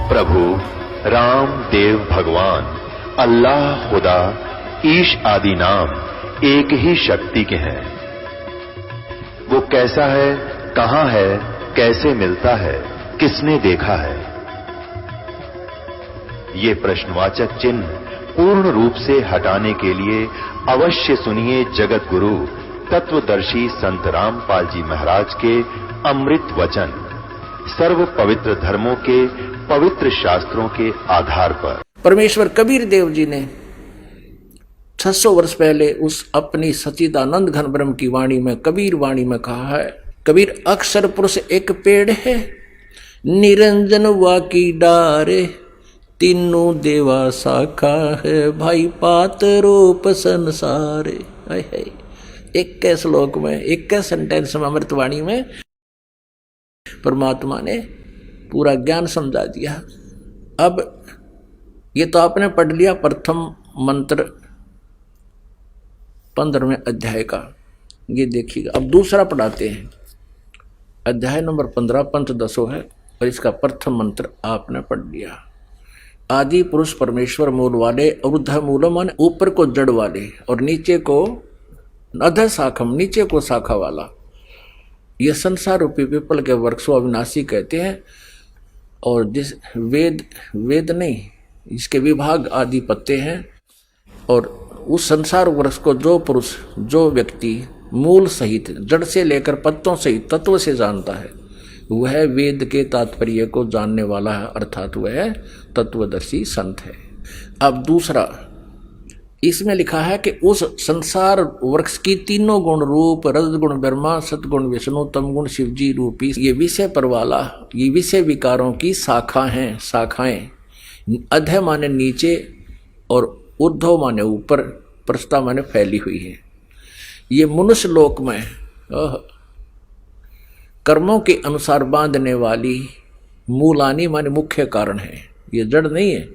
प्रभु राम देव भगवान अल्लाह खुदा ईश आदि नाम एक ही शक्ति के हैं। वो कैसा है, कहां है, कैसे मिलता है, किसने देखा है? ये प्रश्नवाचक चिन्ह पूर्ण रूप से हटाने के लिए अवश्य सुनिए जगत गुरु तत्वदर्शी संत रामपाल जी महाराज के अमृत वचन, सर्व पवित्र धर्मों के पवित्र शास्त्रों के आधार पर। परमेश्वर कबीर देव जी ने 600 वर्ष पहले उस अपनी सच्चिदानंद घन ब्रह्म की वाणी में, कबीर वाणी में कहा है, कबीर अक्षर पुरुष एक पेड़ है, निरंजन वा की डारे, तीनों देवा शाखा है, भाई पात रूप संसारे। एक के श्लोक में, एक के सेंटेंस में, अमृतवाणी में परमात्मा ने पूरा ज्ञान समझा दिया। अब ये तो आपने पढ़ लिया प्रथम मंत्र 15वें अध्याय का, ये देखिएगा। अब दूसरा पढ़ाते हैं, अध्याय नंबर 15 पंचदशो है और इसका प्रथम मंत्र आपने पढ़ लिया। आदि पुरुष परमेश्वर मूल वाले, ऊर्ध्व मूलम माने ऊपर को जड़ वाले और नीचे को अध शाखम, नीचे को शाखा वाला। यह संसार रूपी पीपल के वृक्ष को अविनाशी कहते हैं। और जिस वेद नहीं, इसके विभाग आदि पत्ते हैं। और उस संसार वृक्ष को जो पुरुष, जो व्यक्ति मूल सहित, जड़ से लेकर पत्तों सहित तत्व से जानता है, वह वेद के तात्पर्य को जानने वाला है, अर्थात वह तत्वदर्शी संत है। अब दूसरा इसमें लिखा है कि उस संसार वृक्ष की तीनों गुण रूप, रजगुण ब्रह्मा, सतगुण विष्णु, तमगुण शिवजी रूपी ये विषय पर वाला, ये विषय विकारों की शाखा हैं, शाखाएं। अध माने नीचे और ऊर्ध्व माने ऊपर, प्रस्ता माने फैली हुई है। ये मनुष्य लोक में कर्मों के अनुसार बांधने वाली मूलानी माने मुख्य कारण है। ये जड़ नहीं है,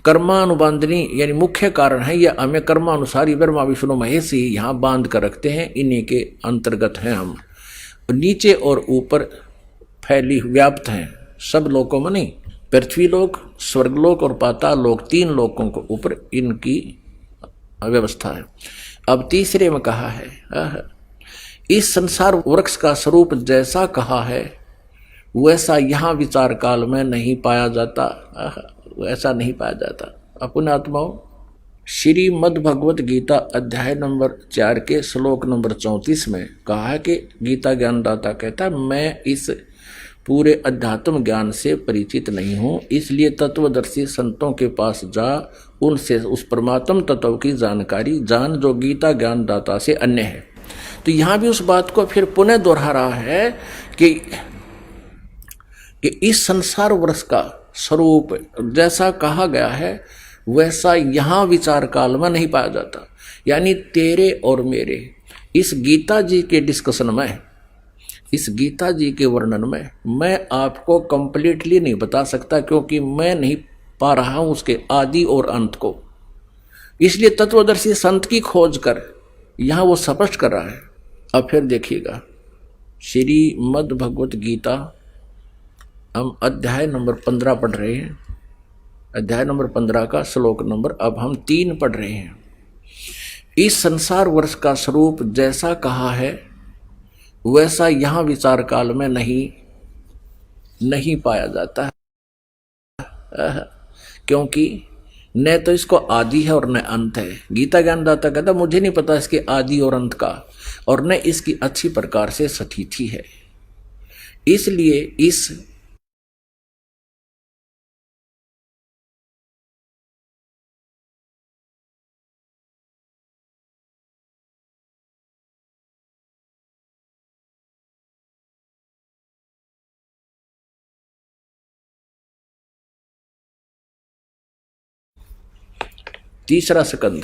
कर्मानुबांधनी यानी मुख्य कारण है। यह हमें कर्मानुसार ब्रह्मा विष्णु महेश ही यहाँ बांध कर रखते हैं, इन्हीं के अंतर्गत हैं हम। नीचे और ऊपर फैली व्याप्त हैं, सब लोकों में नहीं, पृथ्वी लोक, स्वर्गलोक और पाताल लोक, तीन लोकों को ऊपर इनकी व्यवस्था है। अब तीसरे में कहा है, इस संसार वृक्ष का स्वरूप जैसा कहा है वैसा यहाँ विचार काल में नहीं पाया जाता, वैसा नहीं पाया जाता। अपने आत्माओं, श्रीमद् भगवत गीता अध्याय नंबर 4 के श्लोक नंबर 34 में कहा है कि गीता ज्ञानदाता कहता है, मैं इस पूरे अध्यात्म ज्ञान से परिचित नहीं हूँ, इसलिए तत्वदर्शी संतों के पास जा, उनसे उस परमात्म तत्व की जानकारी जान जो गीता ज्ञानदाता से अन्य है। तो यहाँ भी उस बात को फिर पुनः दोहरा रहा है कि इस संसार वृक्ष का स्वरूप जैसा कहा गया है वैसा यहाँ विचार काल में नहीं पाया जाता। यानी तेरे और मेरे इस गीता जी के डिस्कशन में, इस गीता जी के वर्णन में मैं आपको कंप्लीटली नहीं बता सकता, क्योंकि मैं नहीं पा रहा हूँ उसके आदि और अंत को। इसलिए तत्वदर्शी संत की खोज कर यहाँ वो स्पष्ट कर रहा है। अब फिर देखिएगा, श्रीमद् भगवत गीता हम अध्याय नंबर 15 पढ़ रहे हैं। अध्याय नंबर 15 का श्लोक नंबर अब हम 3 पढ़ रहे हैं। इस संसार वर्ष का स्वरूप जैसा कहा है वैसा यहाँ विचार काल में नहीं पाया जाता है, क्योंकि न तो इसको आदि है और न अंत है। गीता ज्ञानदाता कहता मुझे नहीं पता इसके आदि और अंत का, और न इसकी अच्छी प्रकार से स्थिति है। इसलिए इस तीसरा स्कंध।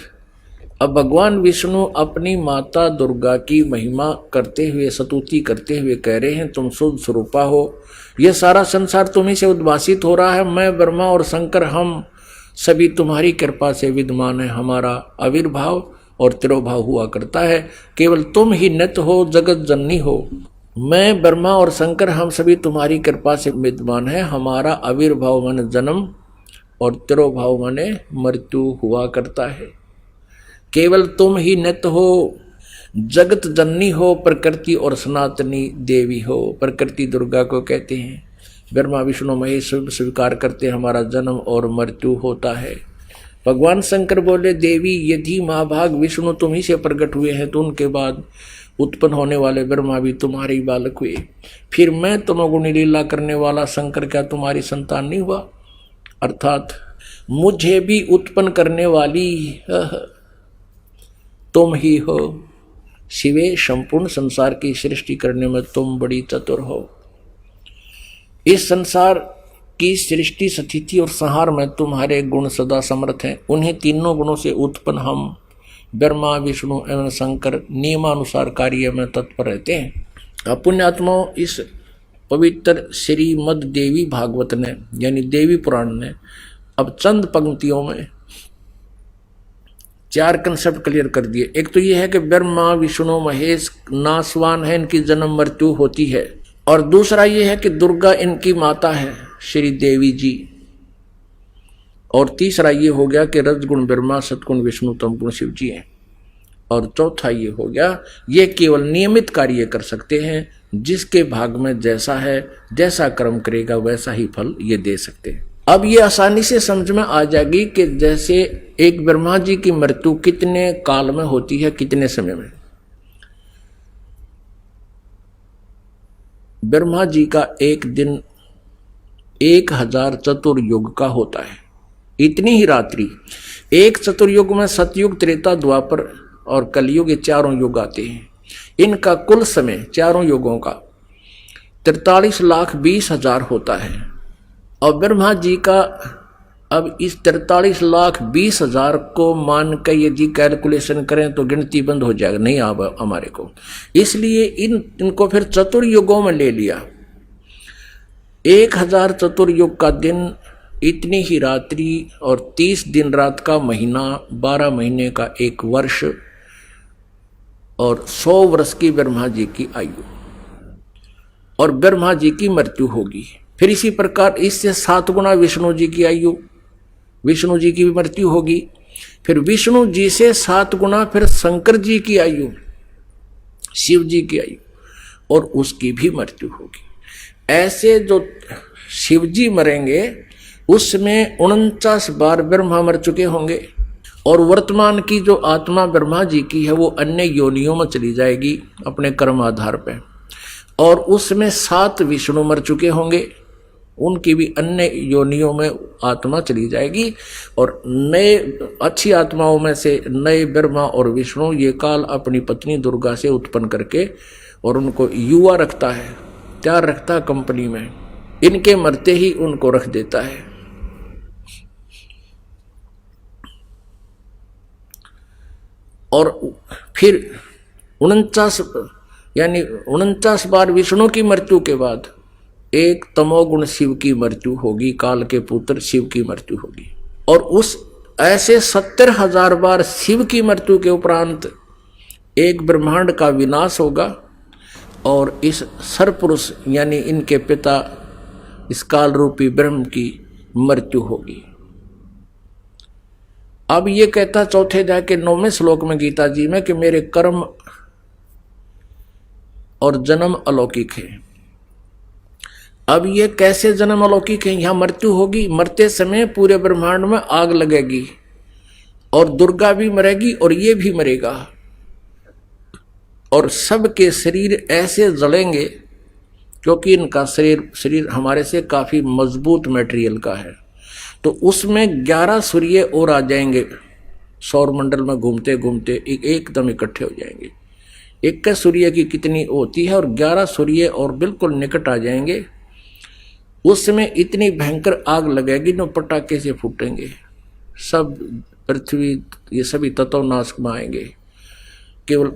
अब भगवान विष्णु अपनी माता दुर्गा की महिमा करते हुए, स्तुति करते हुए कह रहे हैं, तुम शुद्ध स्वरूपा हो, यह सारा संसार तुम्ही से उद्भासित हो रहा है। मैं ब्रह्मा और शंकर हम सभी तुम्हारी कृपा से विद्यमान है। हमारा आविर्भाव और तिरोभाव हुआ करता है, केवल तुम ही नित्य हो, जगत जननी हो। मैं ब्रह्मा और शंकर हम सभी तुम्हारी कृपा से विद्वान हैं। हमारा आविर्भाव माने जन्म और तिरोभाव माने मृत्यु हुआ करता है। केवल तुम ही नित्य हो, जगत जननी हो, प्रकृति और सनातनी देवी हो। प्रकृति दुर्गा को कहते हैं। ब्रह्मा विष्णु महेश स्वीकार करते हमारा जन्म और मृत्यु होता है। भगवान शंकर बोले देवी यदि महाभाग विष्णु तुम ही से प्रकट हुए हैं तो उनके बाद उत्पन्न होने वाले ब्रह्मा भी तुम्हारे ही बालक हुए। फिर मैं तमोगुणी लीला करने वाला शंकर क्या तुम्हारी संतान नहीं हुआ? अर्थात मुझे भी उत्पन्न करने वाली तुम ही हो। शिवे संपूर्ण संसार की सृष्टि करने में तुम बड़ी चतुर हो। इस संसार की सृष्टि स्थिति और संहार में तुम्हारे गुण सदा समर्थ हैं। उन्हीं तीनों गुणों से उत्पन्न हम ब्रह्मा विष्णु एवं शंकर नियमानुसार कार्य में तत्पर रहते हैं। पुण्यात्माओं, इस पवित्र श्रीमद् देवी भागवत ने यानी देवी पुराण ने अब चंद पंक्तियों में 4 कंसेप्ट क्लियर कर दिए। एक तो यह है कि ब्रह्मा विष्णु महेश नासवान है, इनकी जन्म मृत्यु होती है। और दूसरा यह है कि दुर्गा इनकी माता है श्री देवी जी। और तीसरा ये हो गया कि रजगुण ब्रह्मा सतगुण विष्णु तमगुण शिव जी हैं। और चौथा ये हो गया ये केवल नियमित कार्य कर सकते हैं, जिसके भाग में जैसा है, जैसा कर्म करेगा वैसा ही फल ये दे सकते हैं। अब ये आसानी से समझ में आ जाएगी कि जैसे एक ब्रह्मा जी की मृत्यु कितने काल में होती है, कितने समय में। ब्रह्मा जी का एक दिन 1000 चतुर्युग का होता है। इतनी ही रात्रि एक चतुर्युग में सतयुग त्रेता द्वापर और कलयुग ये चारों युग आते हैं। इनका कुल समय चारों युगों का 43,20,000 होता है। और ब्रह्मा जी का अब इस 43,20,000 को मान कर यदि कैलकुलेशन करें तो गिनती बंद हो जाएगा, नहीं आ हमारे को। इसलिए इनको फिर चतुर्युगों में ले लिया। 1000 चतुर्युग का दिन, इतनी ही रात्रि और 30 दिन रात का महीना, 12 महीने का एक वर्ष और 100 वर्ष की ब्रह्मा जी की आयु। और ब्रह्मा जी की मृत्यु होगी। फिर इसी प्रकार इससे 7 गुना विष्णु जी की आयु, विष्णु जी की भी मृत्यु होगी। फिर विष्णु जी से 7 गुना फिर शंकर जी की आयु, शिव जी की आयु, और उसकी भी मृत्यु होगी। ऐसे जो शिव जी मरेंगे उसमें 49 बार ब्रह्मा मर चुके होंगे। और वर्तमान की जो आत्मा ब्रह्मा जी की है वो अन्य योनियों में चली जाएगी अपने कर्म आधार पे। और उसमें 7 विष्णु मर चुके होंगे, उनकी भी अन्य योनियों में आत्मा चली जाएगी। और नए अच्छी आत्माओं में से नए ब्रह्मा और विष्णु ये काल अपनी पत्नी दुर्गा से उत्पन्न करके और उनको युवा रखता है, तैयार रखता है कंपनी में। इनके मरते ही उनको रख देता है। और फिर 49 बार विष्णु की मृत्यु के बाद एक तमोगुण शिव की मृत्यु होगी, काल के पुत्र शिव की मृत्यु होगी। और उस ऐसे 70,000 बार शिव की मृत्यु के उपरांत एक ब्रह्मांड का विनाश होगा और इस सरपुरुष यानी इनके पिता इस काल रूपी ब्रह्म की मृत्यु होगी। अब ये कहता चौथे अध्याय के 9वें श्लोक में गीता जी में कि मेरे कर्म और जन्म अलौकिक है। अब ये कैसे जन्म अलौकिक है? यहां मृत्यु होगी, मरते समय पूरे ब्रह्मांड में आग लगेगी और दुर्गा भी मरेगी और ये भी मरेगा और सबके शरीर ऐसे जलेंगे क्योंकि इनका शरीर हमारे से काफी मजबूत मटेरियल का है। तो उसमें 11 सूर्य और आ जाएंगे, सौर मंडल में घूमते घूमते एकदम इकट्ठे हो जाएंगे। एक सूर्य की कितनी होती है और 11 सूर्य और बिल्कुल निकट आ जाएंगे। उसमें इतनी भयंकर आग लगेगी न पटाखे से फूटेंगे, सब पृथ्वी ये सभी तत्व नाश में आएंगे। केवल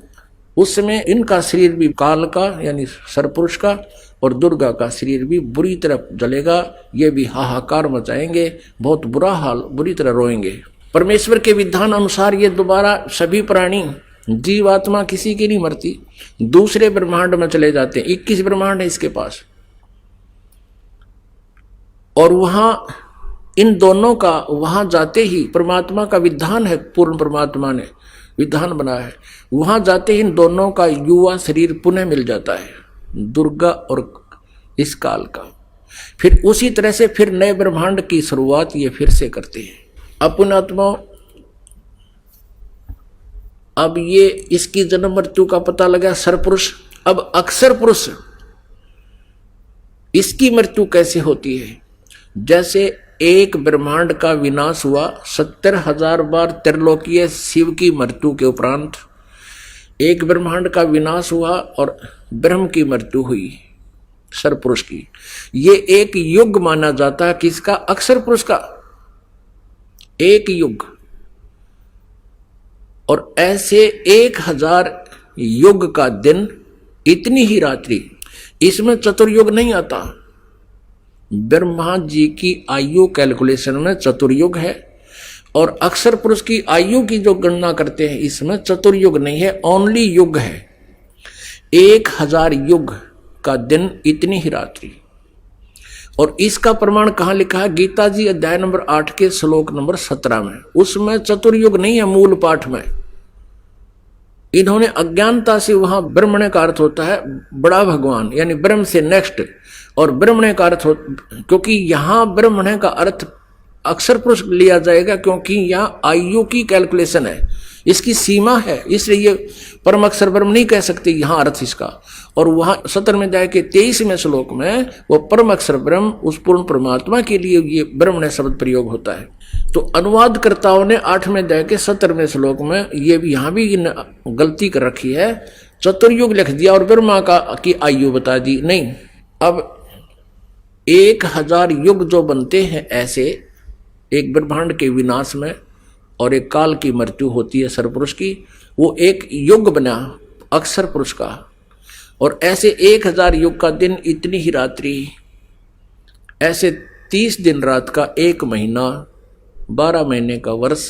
उसमें इनका शरीर भी काल का यानी सरपुरुष का और दुर्गा का शरीर भी बुरी तरह जलेगा। ये भी हाहाकार मचाएंगे, बहुत बुरा हाल, बुरी तरह रोएंगे। परमेश्वर के विधान अनुसार ये दोबारा सभी प्राणी जीवात्मा किसी की नहीं मरती, दूसरे ब्रह्मांड में चले जाते हैं। 21 ब्रह्मांड है इसके पास, और वहां इन दोनों का वहां जाते ही परमात्मा का विधान है, पूर्ण परमात्मा ने विधान बनाया है, वहां जाते ही इन दोनों का युवा शरीर पुनः मिल जाता है, दुर्गा और इस काल का। फिर उसी तरह से फिर नए ब्रह्मांड की शुरुआत ये फिर से करते हैं। अपनात्मा अब ये इसकी जन्म मृत्यु का पता लगा सरपुरुष। अब अक्षर पुरुष इसकी मृत्यु कैसे होती है? जैसे एक ब्रह्मांड का विनाश हुआ 70,000 बार त्रिलोकीय शिव की मृत्यु के उपरांत, एक ब्रह्मांड का विनाश हुआ और ब्रह्म की मृत्यु हुई सरपुरुष की। ये एक युग माना जाता है किसका? अक्षर पुरुष का, एक युग। और ऐसे 1000 युग का दिन, इतनी ही रात्रि, इसमें चतुर्युग नहीं आता। ब्रह्मा जी की आयु कैलकुलेशन में चतुर्युग है, और अक्षर पुरुष की आयु की जो गणना करते हैं इसमें चतुर्युग नहीं है, ओनली युग है। 1000 युग का दिन, इतनी ही रात्रि। और इसका प्रमाण कहां लिखा है? गीता जी अध्याय नंबर 8 के श्लोक नंबर 17 में। उसमें चतुर्युग नहीं है मूल पाठ में। इन्होंने अज्ञानता से वहां ब्रह्मण्य का अर्थ होता है बड़ा भगवान, यानी ब्रह्म से नेक्स्ट, और ब्रह्मण्य का अर्थ क्योंकि यहां ब्रह्मण्य का अर्थ अक्षर पुरुष लिया जाएगा, क्योंकि यहां आयु की कैलकुलेशन है, इसकी सीमा है, इसलिए ये परम अक्षर ब्रह्म नहीं कह सकते यहां अर्थ इसका। और वहां 17वें अध्याय के 23वें श्लोक में वो परम अक्षर ब्रह्म, उस पूर्ण परमात्मा के लिए ये ब्रह्मण्य शब्द प्रयोग होता है। तो अनुवादकर्ताओं ने 8वें अध्याय के 17वें श्लोक में ये भी यहां भी गलती कर रखी है, चतुर्युग लिख दिया और ब्रह्मा की आयु बता दी। नहीं, अब 1000 युग जो बनते हैं ऐसे, एक ब्रह्मांड के विनाश में और एक काल की मृत्यु होती है सरपुरुष की, वो एक युग बना अक्षर पुरुष का। और ऐसे 1000 युग का दिन, इतनी ही रात्रि, ऐसे 30 दिन रात का 1 महीना, 12 महीने का वर्ष,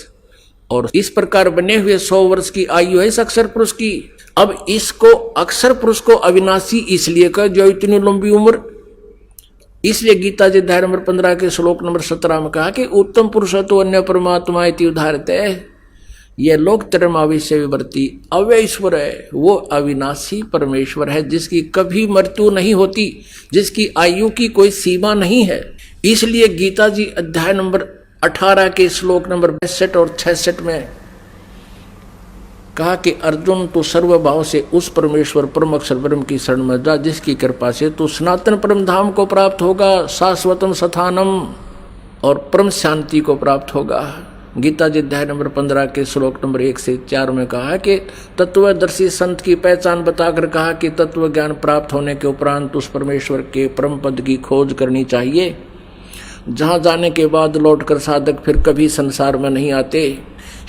और इस प्रकार बने हुए 100 वर्ष की आयु है इस अक्षर पुरुष की। अब इसको अक्षर पुरुष को अविनाशी इसलिए कहा जो इतनी लंबी उम्र, इसलिए गीता जी अध्याय नंबर 15 के श्लोक नंबर 17 में कहा कि उत्तम पुरुष तो अन्य परमात्मा इति उदाहरते है। यह लोक तरमाविश्य विवर्ती अव्यईश्वर है, वो अविनाशी परमेश्वर है जिसकी कभी मृत्यु नहीं होती, जिसकी आयु की कोई सीमा नहीं है। इसलिए गीता जी अध्याय नंबर 18 के श्लोक नंबर 62 और 66 में कहा कि अर्जुन तो सर्वभाव से उस परमेश्वर परम अक्षर ब्रह्म की शरण में जा, जिसकी कृपा से तो सनातन परम धाम को प्राप्त होगा, शाश्वतम स्थानम, और परम शांति को प्राप्त होगा। गीता जी अध्याय नंबर 15 के श्लोक नंबर 1 से 4 में कहा कि तत्वदर्शी संत की पहचान बताकर कहा कि तत्व ज्ञान प्राप्त होने के उपरांत उस परमेश्वर के परम पद की खोज करनी चाहिए, जहां जाने के बाद लौटकर साधक फिर कभी संसार में नहीं आते।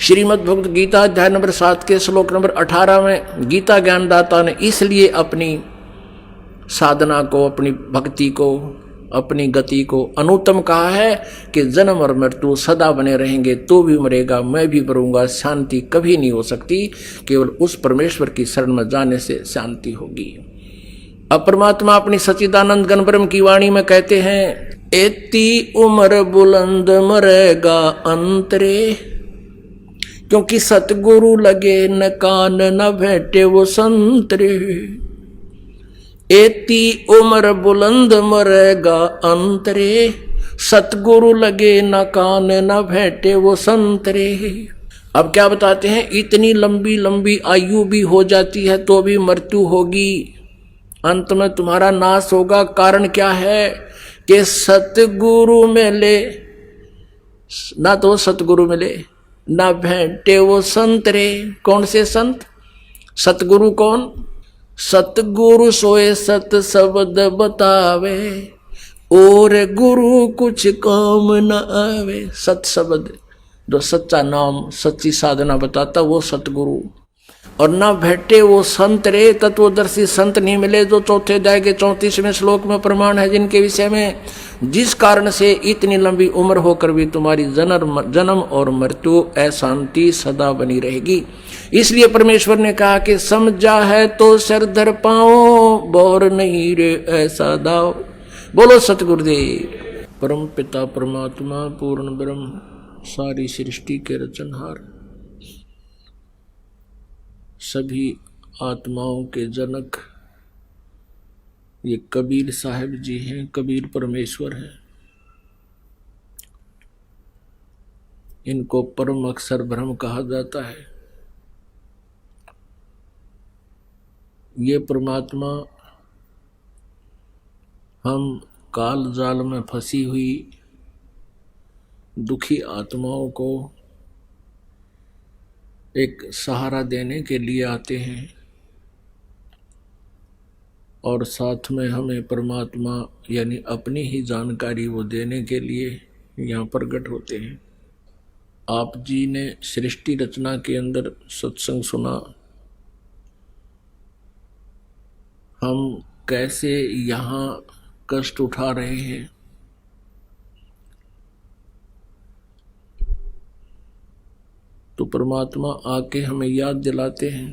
श्रीमद् भगवद गीता अध्याय नंबर 7 के श्लोक नंबर 18 में गीता ज्ञानदाता ने इसलिए अपनी साधना को, अपनी भक्ति को, अपनी गति को अनुत्तम कहा है कि जन्म और मृत्यु सदा बने रहेंगे, तो भी मरेगा, मैं भी मरूंगा, शांति कभी नहीं हो सकती, केवल उस परमेश्वर की शरण में जाने से शांति होगी। अब परमात्मा अपनी सच्चिदानंद घन ब्रह्म की वाणी में कहते हैं, एती उम्र बुलंद मरेगा अंतरे, क्योंकि सतगुरु लगे न कान न भेटे वो संतरे। एती उम्र बुलंद मरेगा अंतरे, सतगुरु लगे न कान न भेटे वो संतरे। अब क्या बताते हैं? इतनी लंबी लंबी आयु भी हो जाती है तो भी मृत्यु होगी, अंत में तुम्हारा नाश होगा। कारण क्या है? कि सतगुरु मिले ना, तो सतगुरु मिले ना भेंटे वो संतरे। कौन से संत? सतगुरु कौन? सतगुरु सोए सत शब्द बतावे, और गुरु कुछ काम न आवे। सत शब्द, जो सच्चा नाम, सच्ची साधना बताता, वो सतगुरु। और ना भेटे वो संत रे, तत्वदर्शी संत नहीं मिले जो चौथे अध्याय के 34वें श्लोक में प्रमाण है, जिनके विषय में जिस कारण से इतनी लंबी उम्र होकर भी तुम्हारी जन्म और मृत्यु अशांति सदा बनी रहेगी। इसलिए परमेश्वर ने कहा कि समझा है तो सर धर पाओ, बोर नहीं रे ऐसा दाओ। बोलो सतगुरुदेव। परम पिता परमात्मा पूर्ण ब्रह्म सारी सृष्टि के रचनहार, सभी आत्माओं के जनक ये कबीर साहिब जी हैं, कबीर परमेश्वर हैं। इनको परम अक्षर ब्रह्म कहा जाता है। ये परमात्मा हम काल जाल में फंसी हुई दुखी आत्माओं को एक सहारा देने के लिए आते हैं और साथ में हमें परमात्मा यानी अपनी ही जानकारी वो देने के लिए यहाँ प्रकट होते हैं। आप जी ने सृष्टि रचना के अंदर सत्संग सुना, हम कैसे यहाँ कष्ट उठा रहे हैं, तो परमात्मा आके हमें याद दिलाते हैं,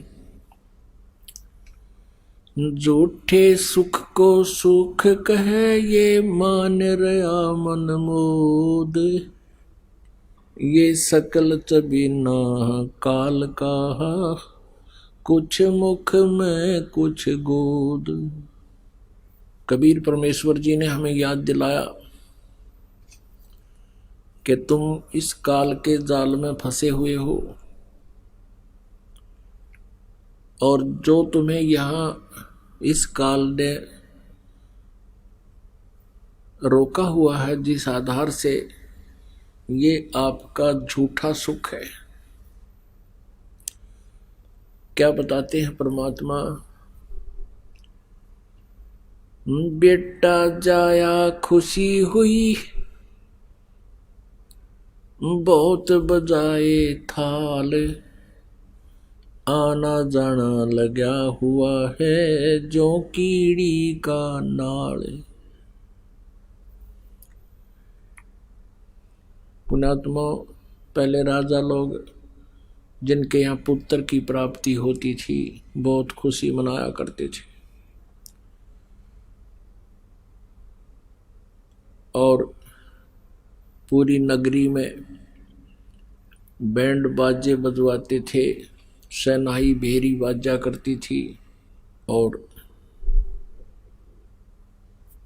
झूठे सुख को सुख कहे ये मान रया मन मोद, ये सकल चबीना काल का कुछ मुख में कुछ गोद। कबीर परमेश्वर जी ने हमें याद दिलाया कि तुम इस काल के जाल में फंसे हुए हो और जो तुम्हें यहाँ इस काल ने रोका हुआ है, जिस आधार से, ये आपका झूठा सुख है। क्या बताते हैं परमात्मा, बेटा जाया खुशी हुई, बहुत बजाए थाल, आना जाना लगा हुआ है जो कीड़ी का नाल। पुण्यात्मा, पहले राजा लोग जिनके यहाँ पुत्र की प्राप्ति होती थी बहुत खुशी मनाया करते थे और पूरी नगरी में बैंड बाजे बजवाते थे, शहनाई भेरी बाजा करती थी और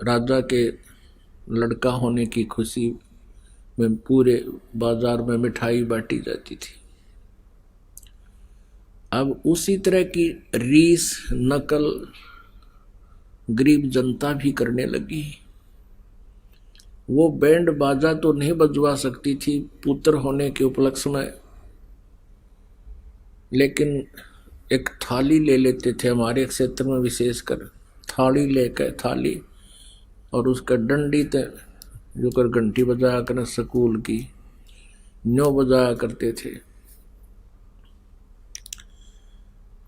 राजा के लड़का होने की खुशी में पूरे बाजार में मिठाई बांटी जाती थी। अब उसी तरह की रीस नकल गरीब जनता भी करने लगी। वो बैंड बाजा तो नहीं बजवा सकती थी पुत्र होने के उपलक्ष्य में, लेकिन एक थाली ले लेते थे, हमारे क्षेत्र में विशेषकर थाली लेकर, थाली और उसका डंडी थे जो कर घंटी बजाया कर स्कूल की न्यो बजाया करते थे।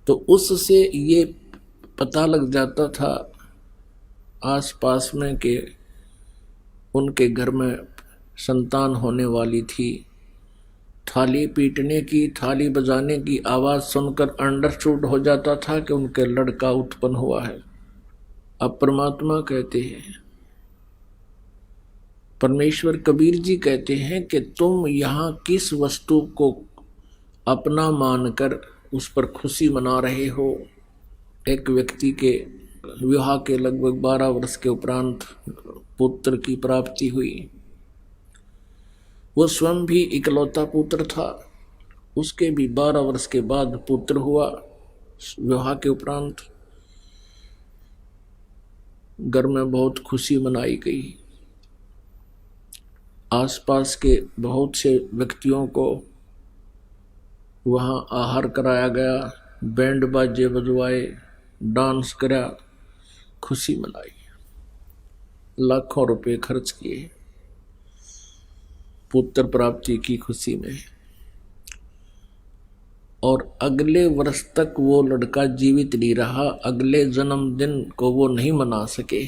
तो उससे ये पता लग जाता था आसपास में कि उनके घर में संतान होने वाली थी। थाली पीटने की, थाली बजाने की आवाज सुनकर अंडरस्टूड हो जाता था कि उनके लड़का उत्पन्न हुआ है। अब परमात्मा कहते हैं, परमेश्वर कबीर जी कहते हैं कि तुम यहाँ किस वस्तु को अपना मानकर उस पर खुशी मना रहे हो। एक व्यक्ति के विवाह के लगभग 12 वर्ष के उपरांत पुत्र की प्राप्ति हुई। वो स्वयं भी इकलौता पुत्र था, उसके भी 12 वर्ष के बाद पुत्र हुआ। विवाह के उपरांत घर में बहुत खुशी मनाई गई। आसपास के बहुत से व्यक्तियों को वहाँ आहार कराया गया, बैंड बाजे बजवाए, डांस करा, खुशी मनाई, लाखों रुपए खर्च किए पुत्र प्राप्ति की खुशी में। और अगले वर्ष तक वो लड़का जीवित नहीं रहा, अगले जन्मदिन को वो नहीं मना सके,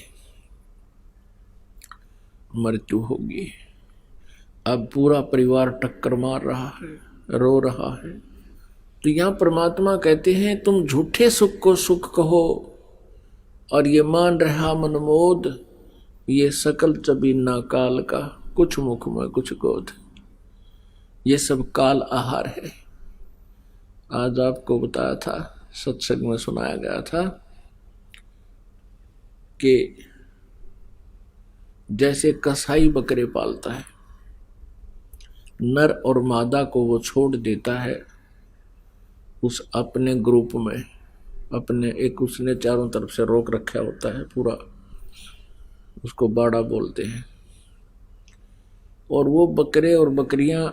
मृत्यु होगी। अब पूरा परिवार टक्कर मार रहा है, रो रहा है। तो यहाँ परमात्मा कहते हैं तुम झूठे सुख को सुख कहो और ये मान रहा मनमोद, ये सकल चबीना काल का, कुछ मुख में कुछ गोद। ये सब काल आहार है। आज आपको बताया था, सत्संग में सुनाया गया था कि जैसे कसाई बकरे पालता है, नर और मादा को वो छोड़ देता है उस अपने ग्रुप में, अपने एक उसने चारों तरफ से रोक रखा होता है पूरा, उसको बाड़ा बोलते हैं। और वो बकरे और बकरियां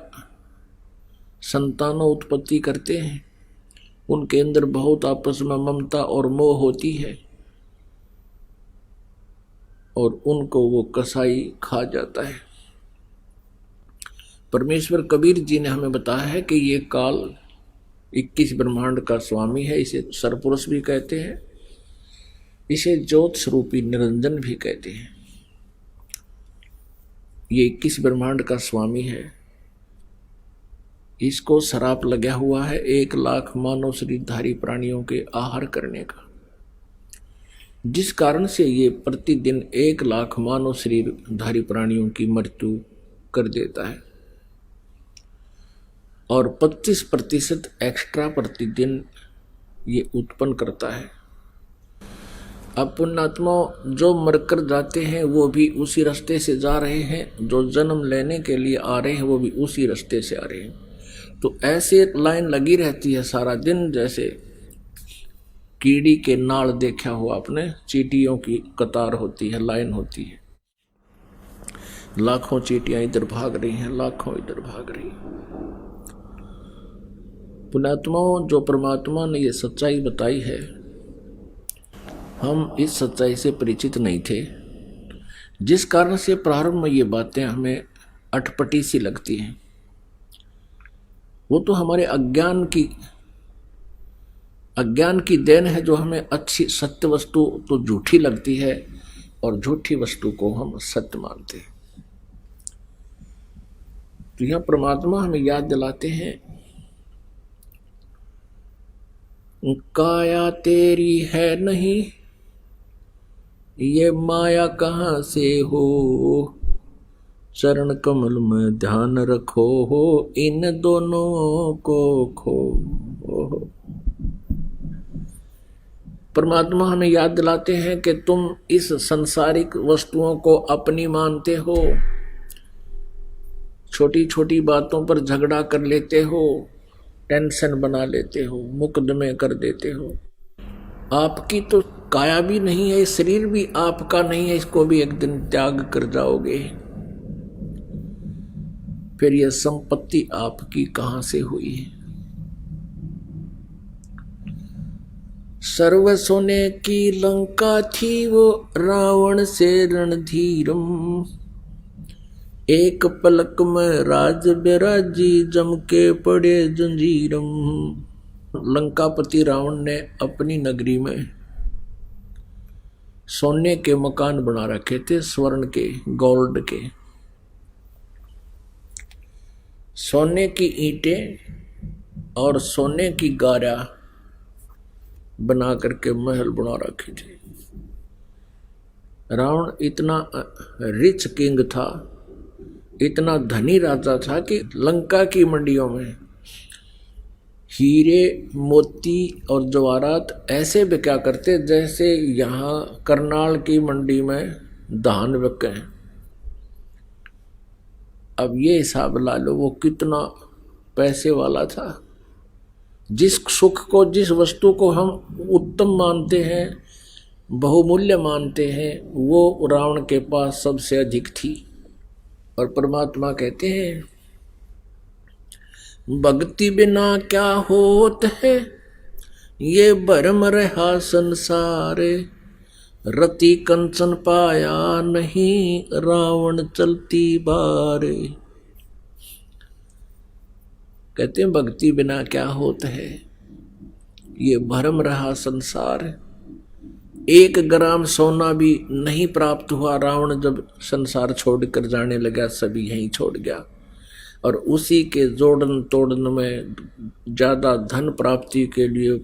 संतानों उत्पत्ति करते हैं, उनके अंदर बहुत आपस में ममता और मोह होती है और उनको वो कसाई खा जाता है। परमेश्वर कबीर जी ने हमें बताया है कि ये काल 21 ब्रह्मांड का स्वामी है, इसे सरपुरुष भी कहते हैं, इसे ज्योत स्वरूपी निरंजन भी कहते हैं। ये 21 ब्रह्मांड का स्वामी है, इसको शराप लगा हुआ है 1 लाख मानव शरीरधारी प्राणियों के आहार करने का, जिस कारण से ये प्रतिदिन 1 लाख मानव शरीरधारी प्राणियों की मृत्यु कर देता है और 25% एक्स्ट्रा प्रतिदिन ये उत्पन्न करता है। अब पुण्यात्मा जो मरकर जाते हैं वो भी उसी रास्ते से जा रहे हैं, जो जन्म लेने के लिए आ रहे हैं वो भी उसी रास्ते से आ रहे हैं। तो ऐसे लाइन लगी रहती है सारा दिन, जैसे कीड़ी के नाल देखा हो आपने, चींटियों की कतार होती है, लाइन होती है, लाखों चींटियां इधर भाग रही हैं, लाखों इधर भाग रही हैं। पुण्यात्माओं, जो परमात्मा ने ये सच्चाई बताई है, हम इस सच्चाई से परिचित नहीं थे, जिस कारण से प्रारंभ में ये बातें हमें अटपटी सी लगती हैं। वो तो हमारे अज्ञान की देन है, जो हमें अच्छी सत्य वस्तु तो झूठी लगती है और झूठी वस्तु को हम सत्य मानते हैं। तो यह परमात्मा हमें याद दिलाते हैं, काया तेरी है नहीं, ये माया कहाँ से हो, चरण कमल में ध्यान रखो हो, इन दोनों को खो। परमात्मा हमें याद दिलाते हैं कि तुम इस संसारिक वस्तुओं को अपनी मानते हो, छोटी छोटी बातों पर झगड़ा कर लेते हो, टेंशन बना लेते हो, मुकदमे कर देते हो। आपकी तो काया भी नहीं है, शरीर भी आपका नहीं है, इसको भी एक दिन त्याग कर जाओगे। फिर यह संपत्ति आपकी कहां से हुई है? सर्व सोने की लंका थी वो रावण से रणधीरम, एक पलक में राज बिराजी जम के पड़े जंजीरम। लंकापति रावण ने अपनी नगरी में सोने के मकान बना रखे थे, स्वर्ण के, गोल्ड के। सोने की ईंटें और सोने की गारा बना करके महल बना रखे थे। रावण इतना रिच किंग था, इतना धनी राजा था कि लंका की मंडियों में हीरे, मोती और जवाहरात ऐसे बिका करते जैसे यहाँ करनाल की मंडी में धान बिके हैं। अब ये हिसाब ला लो वो कितना पैसे वाला था। जिस सुख को, जिस वस्तु को हम उत्तम मानते हैं, बहुमूल्य मानते हैं, वो रावण के पास सबसे अधिक थी। और परमात्मा कहते हैं, भक्ति बिना क्या होत है, ये भरम रहा संसारे, रति कंचन पाया नहीं, रावण चलती बारे। कहते हैं भक्ति बिना क्या होता है, ये भरम रहा संसार। 1 ग्राम सोना भी नहीं प्राप्त हुआ। रावण जब संसार छोड़कर जाने लगा, सभी यहीं छोड़ गया, और उसी के जोड़न तोड़न में ज्यादा धन प्राप्ति के लिए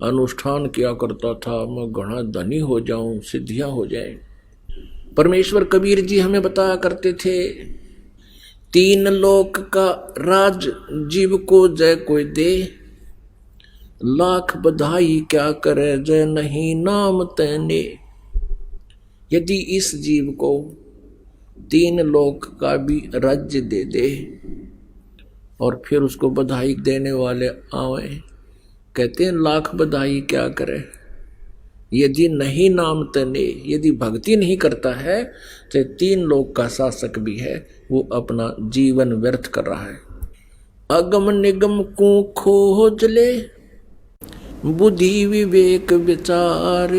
अनुष्ठान किया करता था। मैं घना धनी हो जाऊं, सिद्धियां हो जाए। परमेश्वर कबीर जी हमें बताया करते थे, 3 लोक का राज जीव को जय कोई दे, लाख बधाई क्या करे जय नहीं नाम तैने। यदि इस जीव को 3 लोक का भी राज्य दे दे और फिर उसको बधाई देने वाले आवे, कहते हैं लाख बधाई क्या करे, यदि नहीं नाम तने, यदि भक्ति नहीं करता है, चाहे 3 लोक का शासक भी है, वो अपना जीवन व्यर्थ कर रहा है। अगम निगम को खोज ले, बुद्धि विवेक विचार,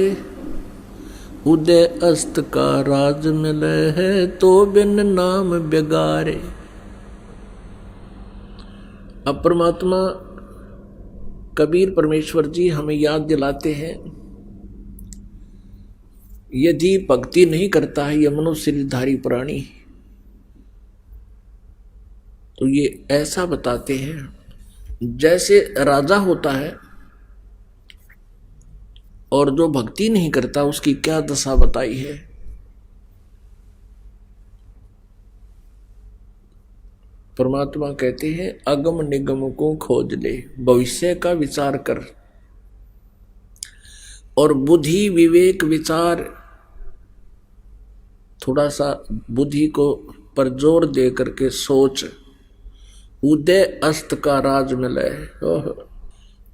उदय अस्त का राज मिले है तो बिन नाम बेगारे। अब परमात्मा कबीर परमेश्वर जी हमें याद दिलाते हैं, यदि भक्ति नहीं करता है ये मनुष्य शरीरधारी प्राणी, तो ये ऐसा बताते हैं जैसे राजा होता है और जो भक्ति नहीं करता उसकी क्या दशा बताई है। परमात्मा कहते हैं अगम निगम को खोज ले, भविष्य का विचार कर, और बुद्धि विवेक विचार, थोड़ा सा बुद्धि को पर जोर दे करके सोच। उदय अस्त का राज मिले।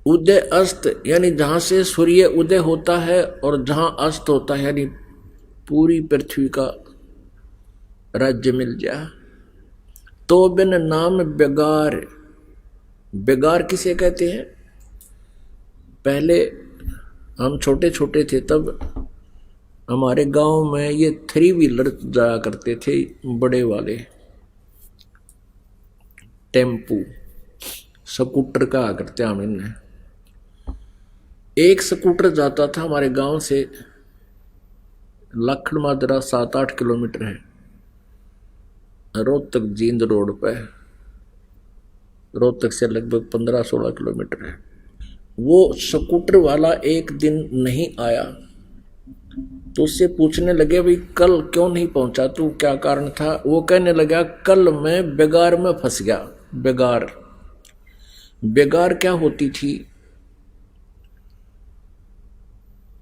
उदय अस्त यानी जहां से सूर्य उदय होता है और जहां अस्त होता है, यानी पूरी पृथ्वी का राज्य मिल जाए। तो बिन नाम बेगार। बेगार किसे कहते हैं? पहले हम छोटे छोटे थे तब हमारे गांव में ये 3 व्हीलर जाया करते थे, बड़े वाले टेम्पू, स्कूटर कहा करते हम इन्हें। एक स्कूटर जाता था हमारे गांव से लखन माजरा 7-8 किलोमीटर है, रोहतक जींद रोड पे, रोहतक से लगभग 15-16 किलोमीटर है। वो स्कूटर वाला एक दिन नहीं आया तो उससे पूछने लगे भाई कल क्यों नहीं पहुंचा तू, क्या कारण था? वो कहने लगा कल मैं बेगार में फंस गया। बेगार, बेगार क्या होती थी?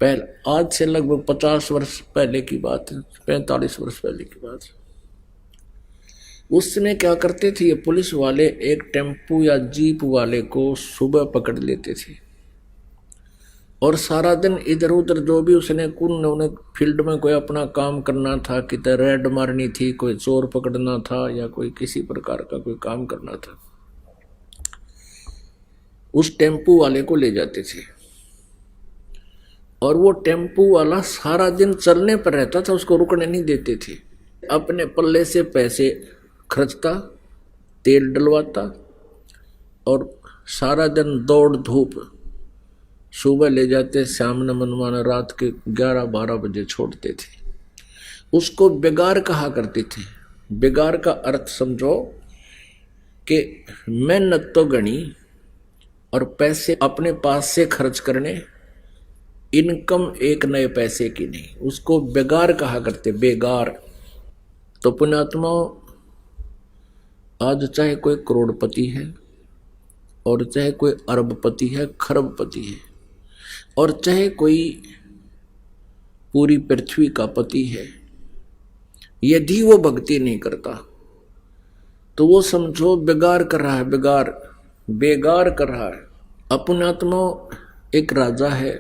पहले, आज से लगभग 50 वर्ष पहले की बात है, 45 वर्ष पहले की बात है। उसने क्या करते थे, ये पुलिस वाले एक टेम्पू या जीप वाले को सुबह पकड़ लेते थे और सारा दिन इधर उधर जो भी उसने उन्हें फील्ड में कोई अपना काम करना था, किधर रेड मारनी थी, कोई चोर पकड़ना था या कोई किसी प्रकार का कोई काम करना था, उस टेम्पू वाले को ले जाते थे। और वो टेम्पू वाला सारा दिन चलने पर रहता था, उसको रुकने नहीं देते थे। अपने पल्ले से पैसे खर्चता, तेल डलवाता और सारा दिन दौड़ धूप, सुबह ले जाते, सामने मनमाना रात के 11-12 बजे छोड़ते थे। उसको बेगार कहा करते थे। बेगार का अर्थ समझो कि मेहनत तो गणी और पैसे अपने पास से खर्च करने, इनकम एक नए पैसे की नहीं, उसको बेगार कहा करते। बेगार। तो पुण्यात्मा, आज चाहे कोई करोड़पति है और चाहे कोई अरबपति है, खरबपति है, और चाहे कोई पूरी पृथ्वी का पति है, यदि वो भक्ति नहीं करता तो वो समझो बेगार कर रहा है। बेगार, बेगार कर रहा है। अपनात्मा एक राजा है,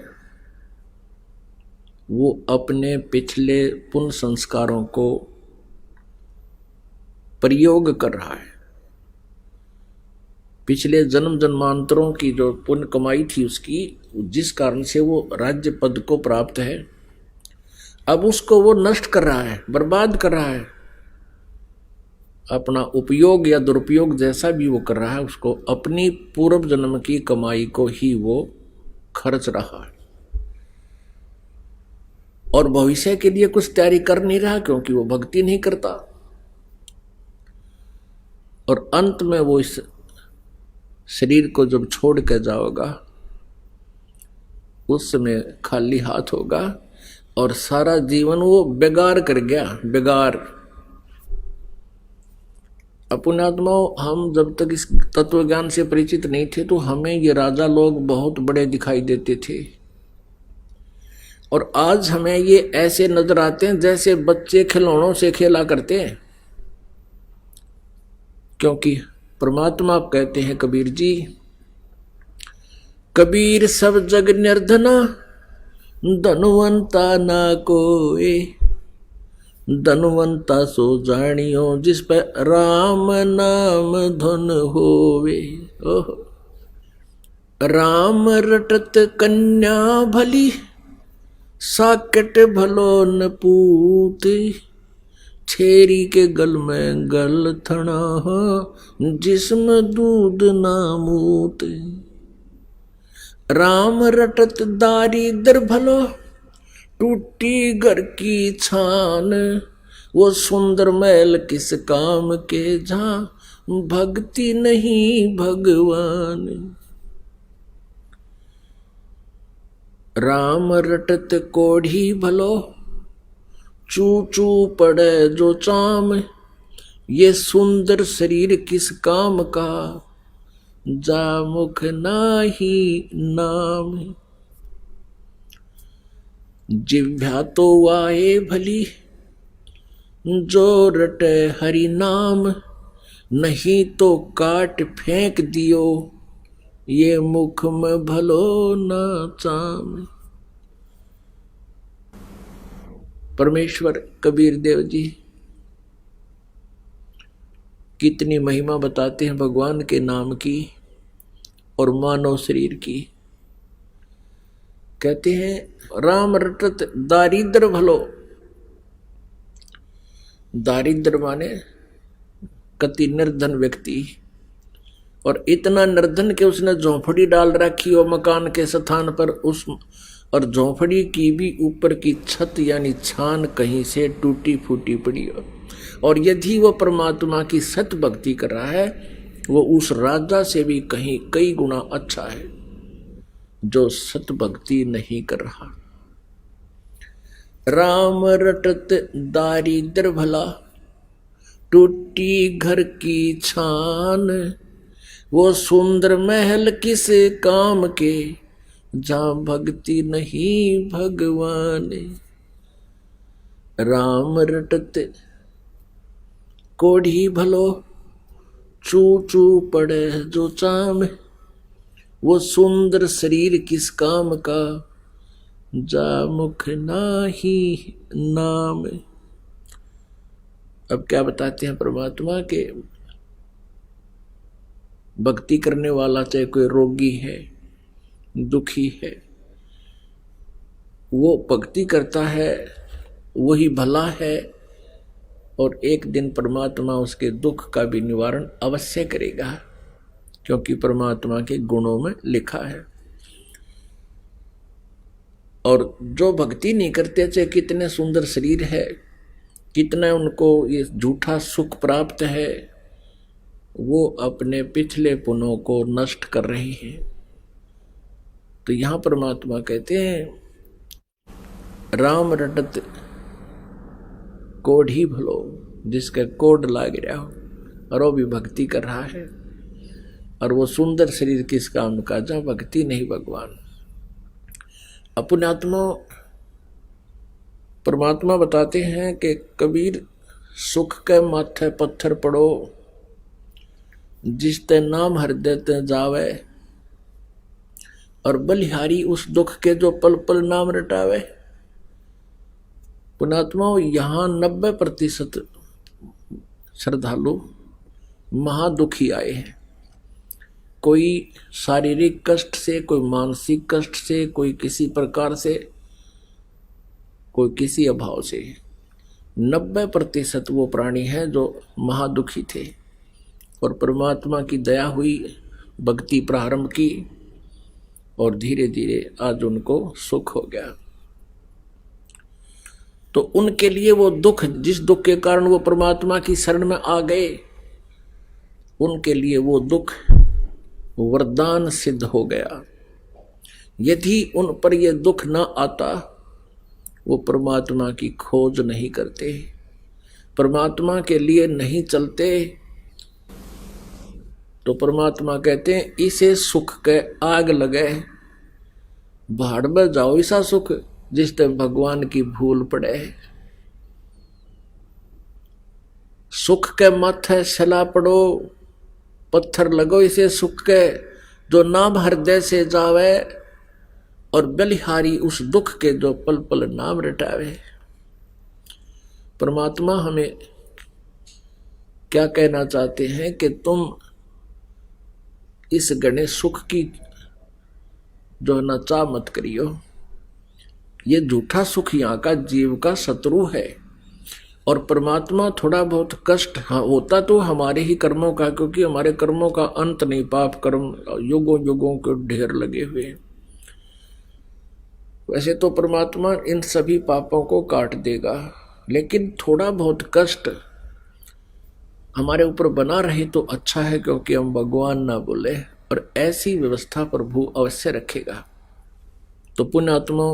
वो अपने पिछले पुण्य संस्कारों को प्रयोग कर रहा है। पिछले जन्म जन्मांतरों की जो पुण्य कमाई थी उसकी, जिस कारण से वो राज्य पद को प्राप्त है, अब उसको वो नष्ट कर रहा है, बर्बाद कर रहा है। अपना उपयोग या दुरुपयोग जैसा भी वो कर रहा है उसको अपनी पूर्व जन्म की कमाई को ही वो खर्च रहा है और भविष्य के लिए कुछ तैयारी कर नहीं रहा क्योंकि वो भक्ति नहीं करता। और अंत में वो इस शरीर को जब छोड़ के जाओगा उस समय खाली हाथ होगा और सारा जीवन वो बेगार कर गया। बेगार पुण्यात्माओं, हम जब तक इस तत्व ज्ञान से परिचित नहीं थे तो हमें ये राजा लोग बहुत बड़े दिखाई देते थे और आज हमें ये ऐसे नजर आते हैं जैसे बच्चे खिलौनों से खेला करते हैं। क्योंकि परमात्मा कहते हैं कबीर जी, कबीर सब जग निर्धना धनवंता ना कोई, धनवंता सो जानियो जिस पर राम नाम धन होवे। ओह, राम रटत कन्या भली साकेट भलो न पूत, छेरी के गल में गल थना जिसम दूध ना मूत। राम रटत दारिद्र भलो टूटी घर की छान, वो सुंदर महल किस काम के जहां भक्ति नहीं भगवान। राम रटत कोढ़ी भलो चू चू पड़े जो चाम, ये सुंदर शरीर किस काम का जा मुख नाही नाम। जिह्वा तो वाए भली जो रटे हरि नाम, नहीं तो काट फेंक दियो ये मुख में भलो ना चाम। परमेश्वर कबीर देव जी कितनी महिमा बताते हैं भगवान के नाम की और मानव शरीर की। कहते हैं राम रटत दारिद्र भलो, दारिद्र माने कति निर्धन व्यक्ति, और इतना निर्धन के उसने झोंपड़ी डाल रखी हो मकान के स्थान पर, उस और झोंपड़ी की भी ऊपर की छत यानी छान कहीं से टूटी फूटी पड़ी हो। और यदि वो परमात्मा की सत भक्ति कर रहा है वो उस राजा से भी कहीं कई गुना अच्छा है जो सत भक्ति नहीं कर रहा। राम रटत दारिद्र भला टूटी घर की छान, वो सुंदर महल किस काम के जहां भक्ति नहीं भगवान। राम रटत कोढ़ी भलो चू चू पड़े जो चाम, वो सुंदर शरीर किस काम का जा मुख नाही नाम। अब क्या बताते हैं परमात्मा के भक्ति करने वाला चाहे कोई रोगी है दुखी है वो भक्ति करता है वही भला है और एक दिन परमात्मा उसके दुख का भी निवारण अवश्य करेगा क्योंकि परमात्मा के गुणों में लिखा है। और जो भक्ति नहीं करते चाहे कितने सुंदर शरीर है कितना उनको ये झूठा सुख प्राप्त है वो अपने पिछले पुण्यों को नष्ट कर रही है। तो यहां परमात्मा कहते हैं राम रटत कोढ़ी भलो, जिसका कोड लाग रहा हो और वो भी भक्ति कर रहा है, और वो सुंदर शरीर किस काम का जहां भक्ति नहीं भगवान। अपने आत्मा परमात्मा बताते हैं कि कबीर सुख के माथे पत्थर पड़ो जिस ते नाम हृदय ते जावे, और बलिहारी उस दुख के जो पल पल नाम रटावे। पुणात्माओं यहाँ 90% श्रद्धालु महादुखी आए हैं, कोई शारीरिक कष्ट से, कोई मानसिक कष्ट से, कोई किसी प्रकार से, कोई किसी अभाव से। 90% वो प्राणी हैं जो महादुखी थे और परमात्मा की दया हुई, भक्ति प्रारंभ की और धीरे धीरे आज उनको सुख हो गया। तो उनके लिए वो दुख, जिस दुख के कारण वो परमात्मा की शरण में आ गए, उनके लिए वो दुख वरदान सिद्ध हो गया। यदि उन पर यह दुख न आता, वो परमात्मा की खोज नहीं करते, परमात्मा के लिए नहीं चलते, तो परमात्मा कहते हैं इसे सुख के आग लगे, भाड़ में जाओ ऐसा सुख जिससे भगवान की भूल पड़े। सुख के माथे सला पड़ो, पत्थर लगो इसे सुख के, जो नाम हृदय से जावे और बलिहारी उस दुख के जो पल पल नाम रटावे। परमात्मा हमें क्या कहना चाहते हैं कि तुम इस गणे सुख की जो ना चाह मत करियो। ये झूठा सुख यहाँ का जीव का शत्रु है। और परमात्मा थोड़ा बहुत कष्ट होता तो हमारे ही कर्मों का, क्योंकि हमारे कर्मों का अंत नहीं, पाप कर्म युगों युगों के ढेर लगे हुए हैं। वैसे तो परमात्मा इन सभी पापों को काट देगा, लेकिन थोड़ा बहुत कष्ट हमारे ऊपर बना रहे तो अच्छा है, क्योंकि हम भगवान ना बोले, और ऐसी व्यवस्था प्रभु अवश्य रखेगा। तो पुण्यात्मा,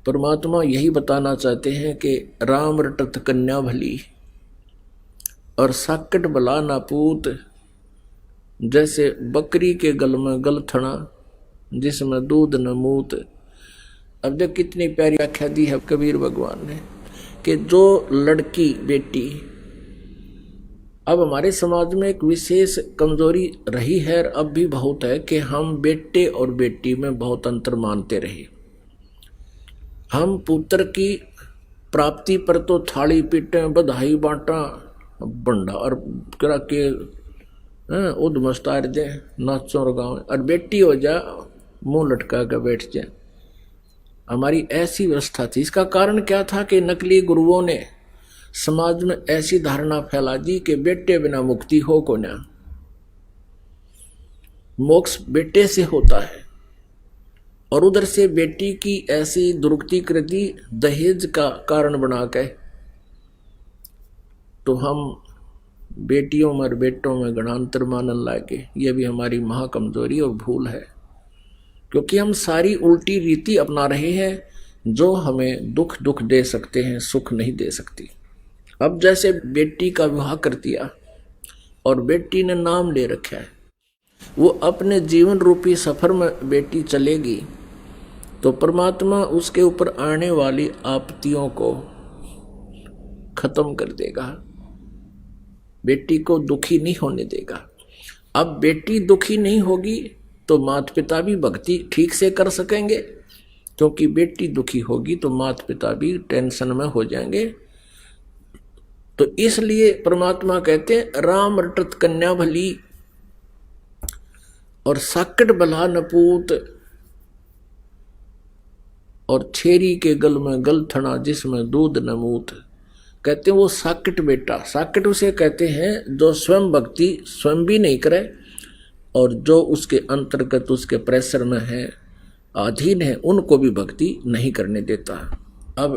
परमात्मा यही बताना चाहते हैं कि राम रटत कन्या भली और साकट भला ना पूत, जैसे बकरी के गल में गल थना जिसमें दूध न मूत। अब देख कितनी प्यारी व्याख्या दी है कबीर भगवान ने कि जो लड़की बेटी, अब हमारे समाज में एक विशेष कमजोरी रही है, अब भी बहुत है, कि हम बेटे और बेटी में बहुत अंतर मानते रहे। हम पुत्र की प्राप्ति पर तो थाली पीटे, बधाई बांटा, भंडार करा के उद मस्तार दे, नाचो और गाँव, और बेटी हो जा मुंह लटका कर बैठ जाए। हमारी ऐसी व्यवस्था थी। इसका कारण क्या था कि नकली गुरुओं ने समाज में ऐसी धारणा फैला दी कि बेटे बिना मुक्ति हो को ना, मोक्ष बेटे से होता है। और उधर से बेटी की ऐसी दुर्गति कर दी दहेज का कारण बना के, तो हम बेटियों में और बेटों में गणांतर मानन लागे। ये भी हमारी महाकमजोरी और भूल है, क्योंकि हम सारी उल्टी रीति अपना रहे हैं जो हमें दुख दे सकते हैं, सुख नहीं दे सकती। अब जैसे बेटी का विवाह कर दिया और बेटी ने नाम ले रखा है, वो अपने जीवन रूपी सफर में बेटी चलेगी तो परमात्मा उसके ऊपर आने वाली आपत्तियों को खत्म कर देगा, बेटी को दुखी नहीं होने देगा। अब बेटी दुखी नहीं होगी तो माता पिता भी भक्ति ठीक से कर सकेंगे, क्योंकि बेटी दुखी होगी तो माता पिता भी टेंशन में हो जाएंगे। तो इसलिए परमात्मा कहते हैं राम रटत कन्या भली और साकट भला नपूत, और छेरी के गल में गल थना जिसमें दूध नमूत। कहते हैं वो साकट बेटा, साकट उसे कहते हैं जो स्वयं भक्ति स्वयं भी नहीं करे और जो उसके अंतर्गत उसके प्रेशर में है, अधीन है, उनको भी भक्ति नहीं करने देता। अब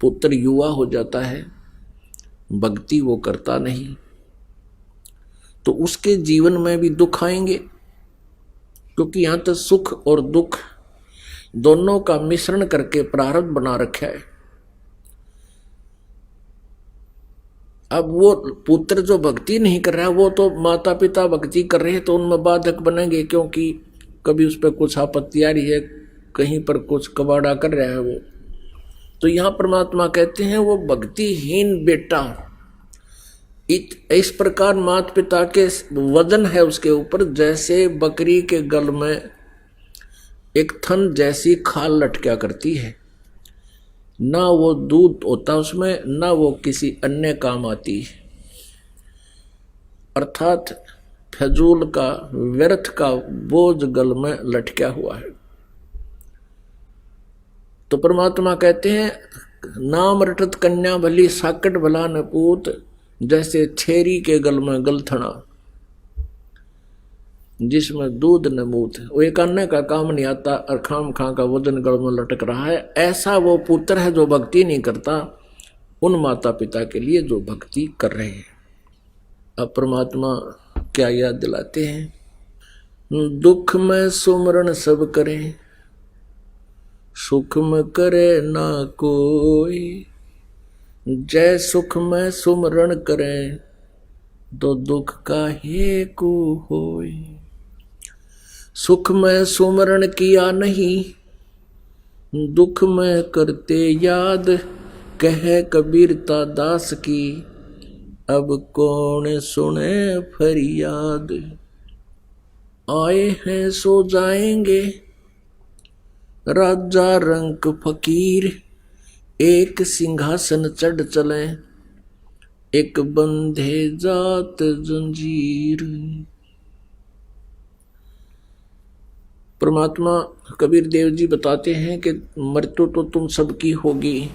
पुत्र युवा हो जाता है, भक्ति वो करता नहीं, तो उसके जीवन में भी दुख आएंगे, क्योंकि यहां तक सुख और दुख दोनों का मिश्रण करके प्रारब्ध बना रखा है। अब वो पुत्र जो भक्ति नहीं कर रहा है, वो तो माता पिता भक्ति कर रहे हैं तो उनमें बाधक बनेंगे, क्योंकि कभी उस पर कुछ आपत्ति आ रही है, कहीं पर कुछ कबाड़ा कर रहा है वो। तो यहां परमात्मा कहते हैं वो भक्तिहीन बेटा, इस प्रकार माता पिता के वजन है उसके ऊपर, जैसे बकरी के गल में एक थन जैसी खाल लटका करती है, ना वो दूध होता उसमें, ना वो किसी अन्य काम आती, अर्थात फजूल का व्यर्थ का बोझ गल में लटका हुआ है। तो परमात्मा कहते हैं नाम रटत कन्या भली साकट भला न पूत, जैसे छेरी के गल में गलथना जिसमें दूध न मूत, वो एक अन्य का काम नहीं आता और खाम खा का वजन गल में लटक रहा है। ऐसा वो पुत्र है जो भक्ति नहीं करता उन माता पिता के लिए जो भक्ति कर रहे हैं। अब परमात्मा क्या याद दिलाते हैं, दुख में सुमरण सब करें सुख में करे ना कोई, जय सुख में सुमरण करें तो दुख काहे को होई। सुख में सुमरण किया नहीं दुख में करते याद, कहे कबीरता दास की अब कौन सुने फरियाद। आए हैं सो जाएंगे राजा रंक फकीर, एक सिंहासन चढ़ चले एक बंधे जात जंजीर। परमात्मा कबीर देव जी बताते हैं कि मृत्यु तो तुम सबकी होगी,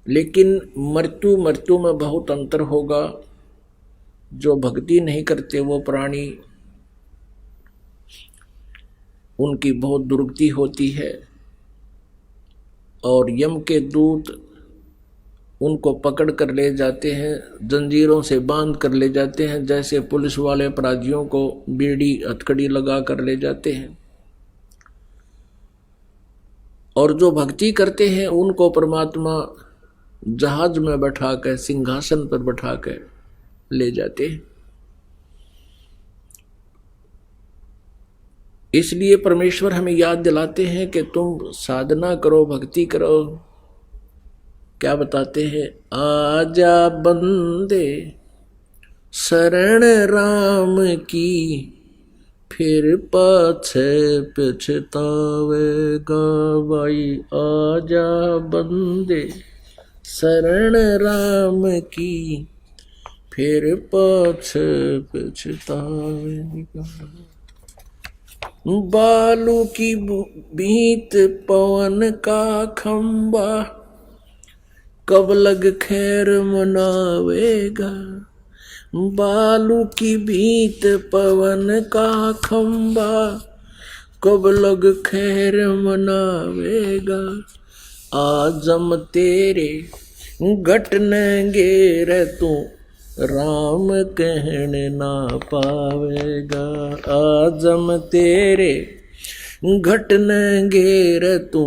लेकिन मृत्यु मृत्यु में बहुत अंतर होगा। जो भक्ति नहीं करते वो प्राणी उनकी बहुत दुर्गति होती है और यम के दूत उनको पकड़ कर ले जाते हैं, जंजीरों से बांध कर ले जाते हैं, जैसे पुलिस वाले अपराधियों को बीड़ी हथकड़ी लगा कर ले जाते हैं। और जो भक्ति करते हैं उनको परमात्मा जहाज में बैठा कर सिंहासन पर बैठा कर ले जाते हैं। इसलिए परमेश्वर हमें याद दिलाते हैं कि तुम साधना करो भक्ति करो। क्या बताते हैं, आजा बंदे शरण राम की फिर पाछे पछतावेगा भाई। आजा बंदे शरण राम की फिर पाछे पछतावेगा। बालू की बीत पवन का खंबा कब लग खैर मनावेगा। बालू की बीत पवन का खंबा कब लग खैर मनावेगा। आजम तेरे घटनेंगे रे तू राम कहने ना पावेगा। आजम तेरे घटनेंगे रे तू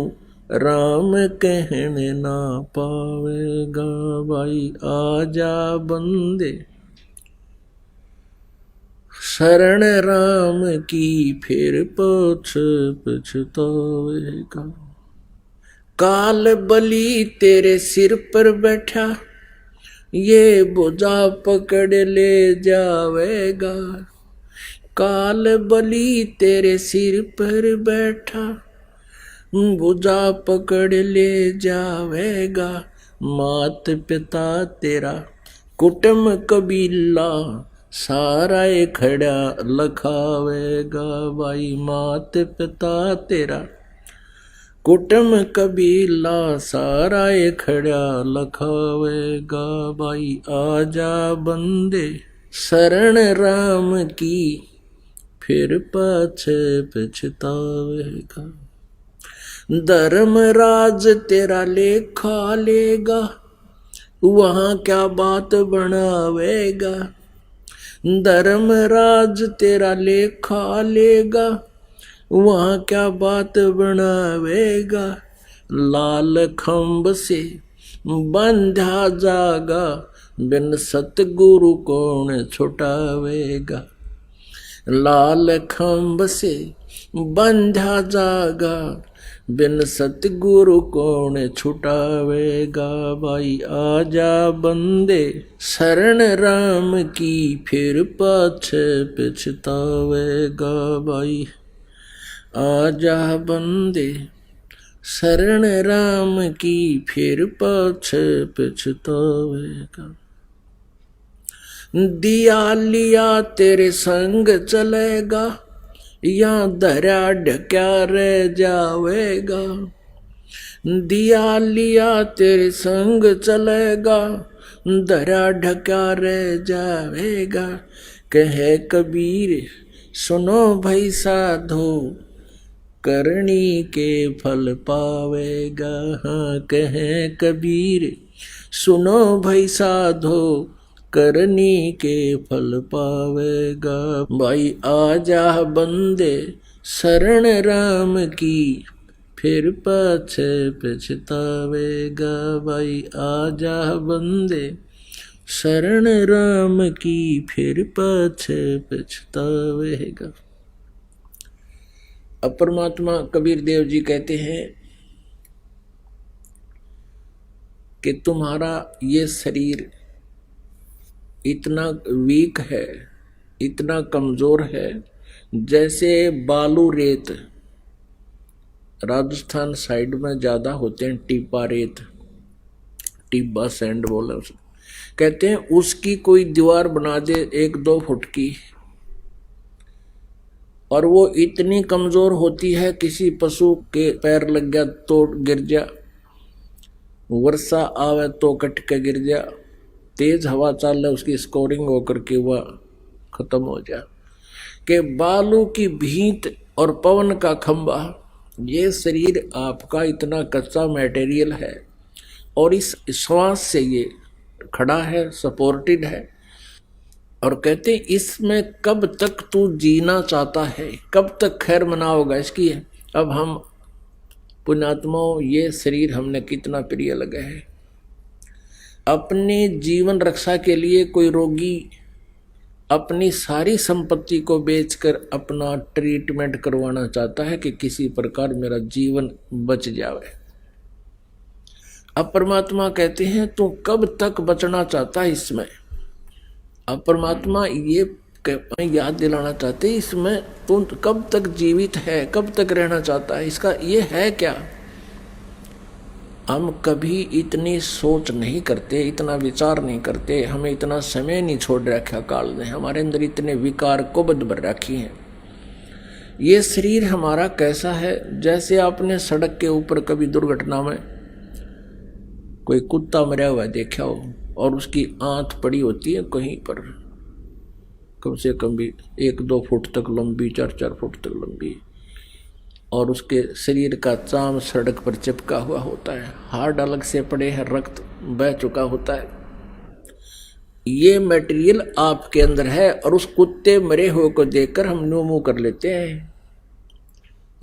राम कहने ना पावेगा भाई। आजा बंदे शरण राम की फिर पछ पछतावेगा। काल बलि तेरे सिर पर बैठा ये बोझा पकड़ ले जावेगा। काल बलि तेरे सिर पर बैठा बोझा पकड़ ले जावेगा। मात पिता तेरा कुटुंब कबीला सारा खड़ा लखावेगा भाई। मात पिता तेरा कुटुंब कबीला सारा खड़ा लखावेगा भाई। आजा बंदे शरण राम की फिर पाछे पछतावेगा। धर्मराज तेरा लेखा लेगा वहां क्या बात बनावेगा। धर्मराज तेरा लेखा लेगा वहां क्या बात बनावेगा। लाल खंभ से बंधा जागा बिन सतगुरु कौन छुटावेगा। लाल खंभ से बंधा जागा बिन सतगुरु कौन छुटावेगा भाई। आजा बंदे शरण राम की फिर पाछे पछतावेगा भाई। आजा बंदे शरण राम की फिर पाछे पछतावेगा। दिया लिया तेरे संग चलेगा या धरा ढक्या रह जावेगा, दिया लिया तेरे संग चलेगा, धरा ढक्या रह जावेगा। कहे कबीर सुनो भाई साधो, करनी के फल पावेगा। हाँ कहे कबीर सुनो भाई साधो, करनी के फल पावेगा। भाई आजा बंदे शरण राम की, फिर पाछे पछतावेगा। भाई आजा बंदे शरण राम की, फिर पाछे पछतावेगा। अब परमात्मा कबीर देव जी कहते हैं कि तुम्हारा ये शरीर इतना वीक है, इतना कमजोर है, जैसे बालू रेत राजस्थान साइड में ज्यादा होते हैं, टिब्बा रेत, टिब्बा सैंड बोला उसे कहते हैं। उसकी कोई दीवार बना दे 1-2 फुट की, और वो इतनी कमजोर होती है, किसी पशु के पैर लग गया तो गिर जा, वर्षा आवे तो कट के गिर जा, तेज हवा चल उसकी स्कोरिंग होकर के वह खत्म हो जा। के बालू की भींत और पवन का खंबा, ये शरीर आपका इतना कच्चा मटेरियल है, और इस श्वास से ये खड़ा है, सपोर्टेड है। और कहते इसमें कब तक तू जीना चाहता है, कब तक खैर मनाओगा इसकी है। अब हम पुण्यात्माओं, ये शरीर हमने कितना प्रिय लगा है। अपनी जीवन रक्षा के लिए कोई रोगी अपनी सारी संपत्ति को बेचकर अपना ट्रीटमेंट करवाना चाहता है कि किसी प्रकार मेरा जीवन बच जाए। अब परमात्मा कहते हैं तू कब तक बचना चाहता है इसमें। अब परमात्मा ये याद दिलाना चाहते इसमें तू कब तक जीवित है, कब तक रहना चाहता है, इसका ये है क्या। हम कभी इतनी सोच नहीं करते, इतना विचार नहीं करते, हमें इतना समय नहीं छोड़ रखा काल ने, हमारे अंदर इतने विकार कुबद भर रखी हैं। ये शरीर हमारा कैसा है, जैसे आपने सड़क के ऊपर कभी दुर्घटना में कोई कुत्ता मरा हुआ देखा हो, और उसकी आंत पड़ी होती है कहीं पर, कम से कम भी 1-2 फुट तक लंबी, 4-4 फुट तक लंबी, और उसके शरीर का चाम सड़क पर चिपका हुआ होता है, हार्ड अलग से पड़े हैं, रक्त बह चुका होता है। ये मटेरियल आपके अंदर है, और उस कुत्ते मरे हुए को देखकर हम न्यू मुँह कर लेते हैं,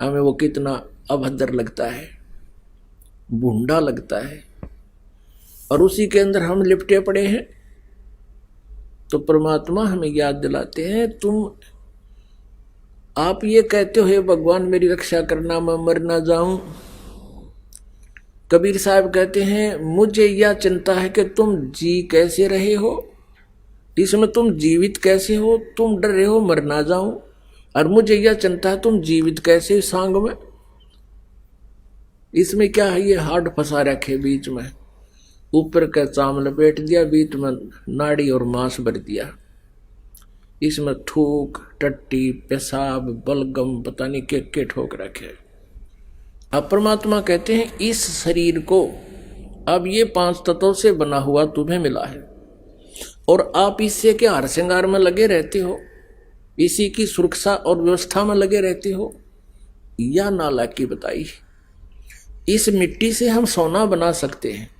हमें वो कितना अभद्र लगता है, भूंडा लगता है, और उसी के अंदर हम लिपटे पड़े हैं। तो परमात्मा हमें याद दिलाते हैं, तुम आप ये कहते हो हे भगवान मेरी रक्षा करना, मैं मर ना जाऊं। कबीर साहब कहते हैं मुझे यह चिंता है कि तुम जी कैसे रहे हो, इसमें तुम जीवित कैसे हो, तुम डर रहे हो मर ना जाऊं, और मुझे यह चिंता है तुम जीवित कैसे सांग में। इसमें क्या है, ये हार्ड फंसा रखे बीच में, ऊपर का चाम लपेट दिया, बीच में नाड़ी और मांस भर दिया, इसमें थूक, टट्टी, पेशाब, बलगम, पता नहीं के ठोक रखे। अब परमात्मा कहते हैं इस शरीर को अब ये 5 तत्वों से बना हुआ तुम्हें मिला है, और आप इससे के हार श्रृंगार में लगे रहते हो, इसी की सुरक्षा और व्यवस्था में लगे रहते हो, या नाला की बताई। इस मिट्टी से हम सोना बना सकते हैं,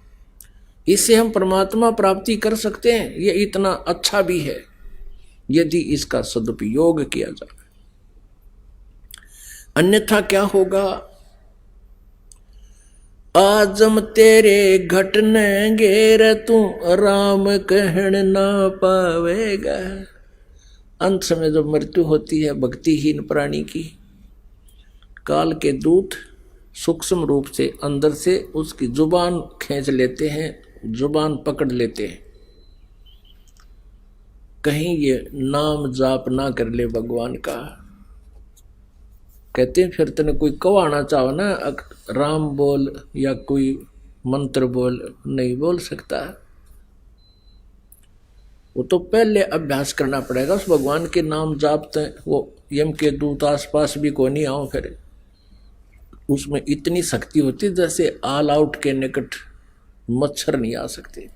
इससे हम परमात्मा प्राप्ति कर सकते हैं, ये इतना अच्छा भी है यदि इसका सदुपयोग किया जाए। अन्यथा क्या होगा, आजम तेरे घटने घेर तू राम कहन ना पावेगा। अंत समय जब मृत्यु होती है भक्तिहीन प्राणी की, काल के दूत सूक्ष्म रूप से अंदर से उसकी जुबान खींच लेते हैं, जुबान पकड़ लेते हैं, कहीं ये नाम जाप ना कर ले भगवान का। कहते हैं फिर तने कोई कवाना चाहो ना, राम बोल या कोई मंत्र बोल, नहीं बोल सकता। वो तो पहले अभ्यास करना पड़ेगा उस भगवान के नाम जापते, वो यम के दूत आसपास भी को नहीं आओ, फिर उसमें इतनी शक्ति होती जैसे ऑल आउट के निकट मच्छर नहीं आ सकते।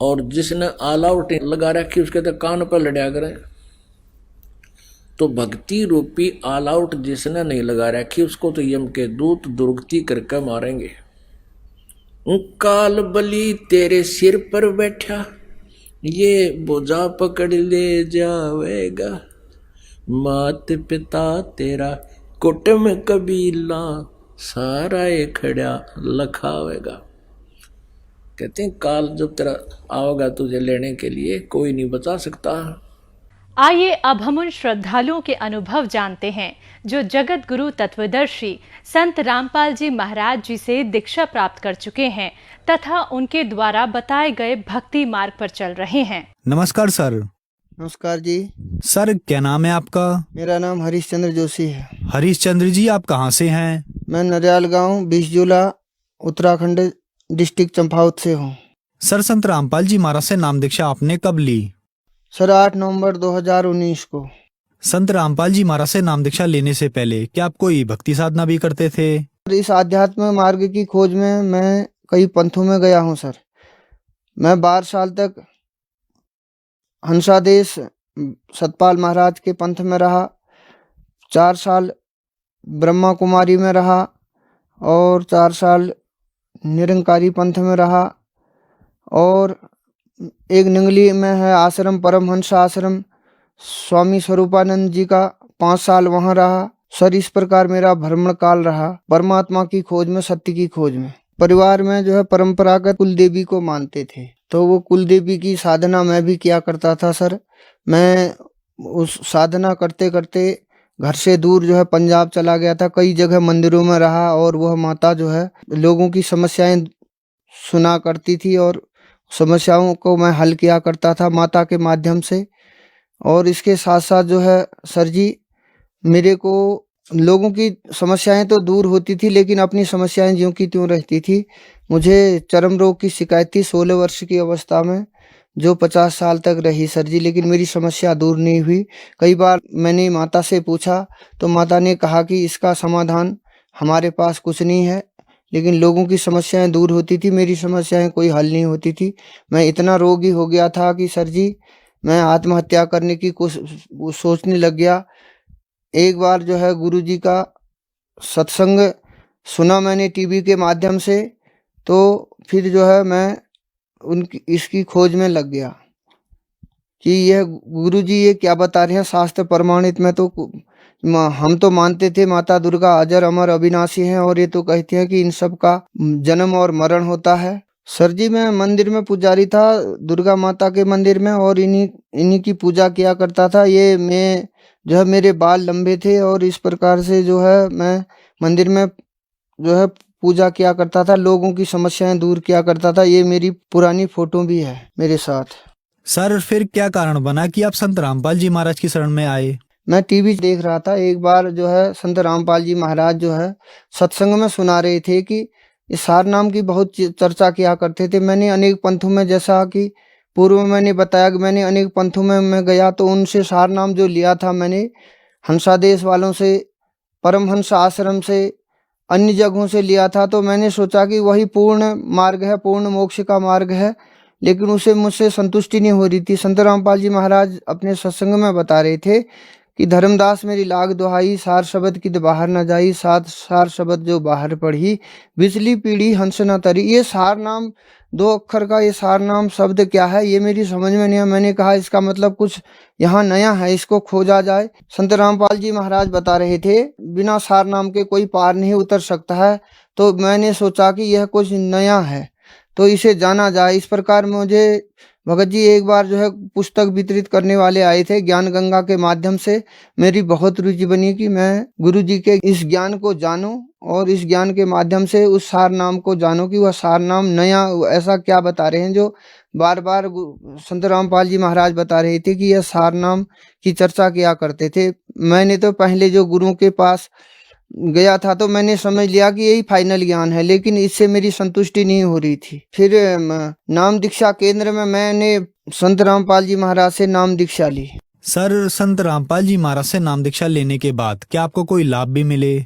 और जिसने ऑल आउट लगा रखी उसके तो कान पर लड़ा करे। तो भक्ति रूपी ऑल आउट जिसने नहीं लगा रखी उसको तो यम के दूत दुर्गति करके मारेंगे। काल बली तेरे सिर पर बैठा, ये बोझा पकड़ ले जावेगा, मात पिता तेरा कुटुंब कबीला, सारा ये खड़ा लखावेगा। कहते हैं काल जब तेरा आओगा तुझे लेने के लिए कोई नहीं बचा सकता। आइए अब हम उन श्रद्धालुओं के अनुभव जानते हैं जो जगत गुरु तत्वदर्शी संत रामपाल जी महाराज जी से दीक्षा प्राप्त कर चुके हैं तथा उनके द्वारा बताए गए भक्ति मार्ग पर चल रहे हैं। नमस्कार सर। नमस्कार जी। सर क्या नाम है आपका? मेरा नाम हरीशचंद्र जोशी है। हरीशचंद्र जी आप कहाँ से हैं? मैं नरियाल गांव 20 जुला उत्तराखंड डिस्ट्रिक्ट चंपावत से हूँ। सर संत रामपाल जी महाराज से नाम दीक्षा आपने कब ली? सर 8 नवंबर 2019 को। संत रामपाल जी महाराज से नाम दीक्षा लेने से पहले क्या आप कोई भक्ति साधना भी करते थे? इस आध्यात्म मार्ग की खोज में मैं कई पंथों में गया हूँ सर। मैं 12 साल तक हंसादेश सतपाल महाराज के पंथ में रहा, 4 साल ब्रह्मा कुमारी में रहा और 4 साल निरंकारी पंथ में रहा, और एक निंगली में है आश्रम परमहंस आश्रम, स्वामी स्वरूपानंद जी का 5 साल वहाँ रहा। सर इस प्रकार मेरा भ्रमण काल रहा परमात्मा की खोज में, सत्य की खोज में। परिवार में जो है परंपरागत कुल देवी को मानते थे, तो वो कुल देवी की साधना मैं भी किया करता था सर। मैं उस साधना करते करते घर से दूर जो है पंजाब चला गया था, कई जगह मंदिरों में रहा, और वह माता जो है लोगों की समस्याएं सुना करती थी और समस्याओं को मैं हल किया करता था माता के माध्यम से। और इसके साथ साथ जो है सर जी मेरे को लोगों की समस्याएं तो दूर होती थी, लेकिन अपनी समस्याएं ज्यों की त्यों रहती थी। मुझे चर्म रोग की शिकायत थी 16 वर्ष की अवस्था में, जो 50 साल तक रही सर जी, लेकिन मेरी समस्या दूर नहीं हुई। कई बार मैंने माता से पूछा तो माता ने कहा कि इसका समाधान हमारे पास कुछ नहीं है, लेकिन लोगों की समस्याएं दूर होती थी, मेरी समस्याएं कोई हल नहीं होती थी। मैं इतना रोगी हो गया था कि सर जी मैं आत्महत्या करने की सोचने लग गया। एक बार जो है गुरुजी का सत्संग सुना मैंने टीवी के माध्यम से, तो फिर जो है मैं उनकी इसकी खोज में लग गया कि यह गुरुजी ये क्या बता रहे हैं शास्त्र प्रमाणित में। तो हम तो मानते थे माता दुर्गा अजर अमर अविनाशी हैं, और ये तो कहते हैं कि इन सब का जन्म और मरण होता है। सर जी मैं मंदिर में पुजारी था दुर्गा माता के मंदिर में, और इन्हीं की पूजा किया करता था। ये मैं जो है मेरे बाल लंबे थे, और इस प्रकार से जो है मैं मंदिर में जो है पूजा किया करता था, लोगों की समस्याएं दूर किया करता था। ये मेरी पुरानी फोटो भी है मेरे साथ। सर फिर क्या कारण बना कि आप संत रामपाल जी महाराज की शरण में आए? मैं टीवी देख रहा था, एक बार जो है संत रामपाल जी महाराज जो है सत्संग में सुना रहे थे कि इस सार नाम की बहुत चर्चा किया करते थे। मैंने अनेक पंथों में, जैसा कि पूर्व में मैंने बताया कि मैंने अनेक पंथों में मैं गया, तो उनसे सार नाम जो लिया था मैंने हंसादेश वालों से, परमहंस आश्रम से, अन्य जगहों से लिया था। तो मैंने सोचा कि वही पूर्ण मार्ग है, पूर्ण मोक्ष का मार्ग है, लेकिन उसे मुझसे संतुष्टि नहीं हो रही थी। संत रामपाल जी महाराज अपने सत्संग में बता रहे थे कि धर्मदास मेरी लाग दुहाई, सार शब्द की बाहर न जाई, सार शब्द जो बाहर पढ़ी, बिचली पीढ़ी हंस न तरी। ये सार नाम 2 अक्षर का ये सार नाम शब्द क्या है ये मेरी समझ में नहीं है। मैंने कहा इसका मतलब कुछ यहाँ नया है, इसको खोजा जाए। संत रामपाल जी महाराज बता रहे थे बिना सार नाम के कोई पार नहीं उतर सकता है। तो मैंने सोचा कि यह कुछ नया है तो इसे जाना जाए। इस प्रकार मुझे भगत जी एक बार जो है पुस्तक वितरित करने वाले आए थे, ज्ञान गंगा के माध्यम से मेरी बहुत रुचि बनी कि मैं गुरु जी के इस ज्ञान को जानूं, और इस ज्ञान के माध्यम से उस सार नाम को जानूं कि वह सार नाम नया ऐसा क्या बता रहे हैं जो बार बार संत रामपाल जी महाराज बता रहे थे कि यह सार नाम की चर्चा किया करते थे। मैंने तो पहले जो गुरुओं के पास गया था तो मैंने समझ लिया कि यही फाइनल ज्ञान है, लेकिन इससे मेरी संतुष्टि नहीं हो रही थी। फिर नाम दीक्षा केंद्र में मैंने संत रामपाल जी महाराज से नाम दीक्षा ली। सर, संत रामपाल जी महाराज से नाम दीक्षा लेने के बाद क्या आपको कोई लाभ भी मिले?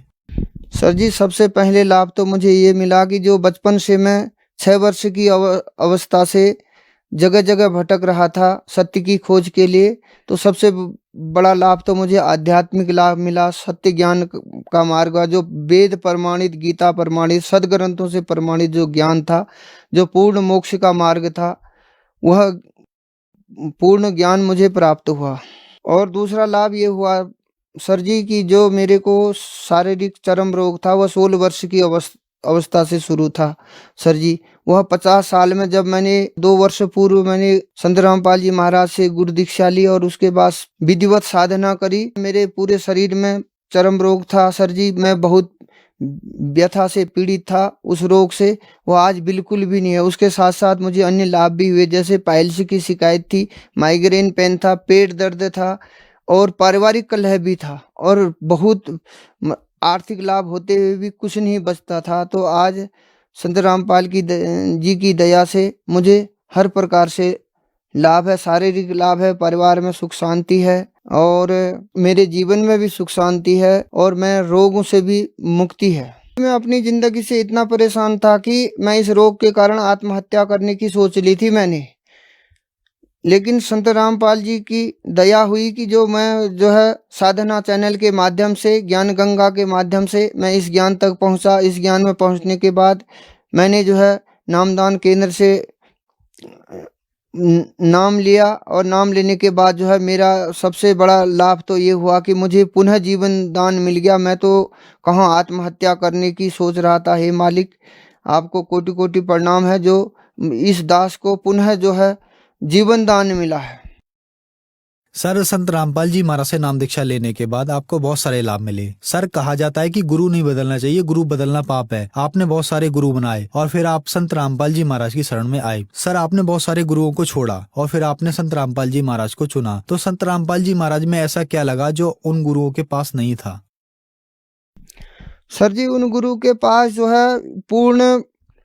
सर जी, सबसे पहले लाभ तो मुझे ये मिला कि जो बचपन से मैं 6 वर्ष की अवस्था से जगह जगह भटक रहा था सत्य की खोज के लिए, तो सबसे बड़ा लाभ तो मुझे आध्यात्मिक लाभ मिला। सत्य ज्ञान का मार्ग, जो वेद प्रमाणित, गीता प्रमाणित, सदग्रंथों से प्रमाणित जो ज्ञान था, जो पूर्ण मोक्ष का मार्ग था, वह पूर्ण ज्ञान मुझे प्राप्त हुआ। और दूसरा लाभ ये हुआ सर जी कि जो मेरे को शारीरिक चरम रोग था वह 16 वर्ष की अवस्था से शुरू था सर जी। वह 50 साल में, जब मैंने 2 वर्ष पूर्व मैंने संत रामपाल जी महाराज से गुरु दीक्षा ली और उसके बाद विधिवत साधना करी, मेरे पूरे शरीर में चरम रोग था सर जी। मैं बहुत व्यथा से पीड़ित था उस रोग से, वो आज बिल्कुल भी नहीं है। उसके साथ साथ मुझे अन्य लाभ भी हुए, जैसे पाइल्स की शिकायत थी, माइग्रेन पेन था, पेट दर्द था और पारिवारिक कलह भी था, और बहुत आर्थिक लाभ होते हुए भी कुछ नहीं बचता था। तो आज संत रामपाल जी की दया से मुझे हर प्रकार से लाभ है, शारीरिक लाभ है, परिवार में सुख शांति है और मेरे जीवन में भी सुख शांति है और मैं रोगों से भी मुक्ति है। मैं अपनी जिंदगी से इतना परेशान था कि मैं इस रोग के कारण आत्महत्या करने की सोच ली थी मैंने, लेकिन संत रामपाल जी की दया हुई कि जो है साधना चैनल के माध्यम से, ज्ञान गंगा के माध्यम से मैं इस ज्ञान तक पहुंचा। इस ज्ञान में पहुंचने के बाद मैंने जो है नामदान केंद्र से नाम लिया और नाम लेने के बाद जो है मेरा सबसे बड़ा लाभ तो ये हुआ कि मुझे पुनः जीवन दान मिल गया। मैं तो कहाँ आत्महत्या करने की सोच रहा था। हे मालिक, आपको कोटि कोटि प्रणाम है जो इस दास को पुनः जो है जीवन दान मिला है। सर, संत रामपाल जी महाराज से नाम दीक्षा लेने के बाद आपको बहुत सारे लाभ मिले। सर, कहा जाता है कि गुरु नहीं बदलना चाहिए, गुरु बदलना पाप है। आपने बहुत सारे गुरु बनाए और फिर आप संत रामपाल जी महाराज की शरण में आए। सर, आपने बहुत सारे गुरुओं को छोड़ा और फिर आपने संत रामपाल जी महाराज को चुना। तो संत रामपाल जी महाराज में ऐसा क्या लगा जो उन गुरुओं के पास नहीं था? सर जी, उन गुरु के पास जो है पूर्ण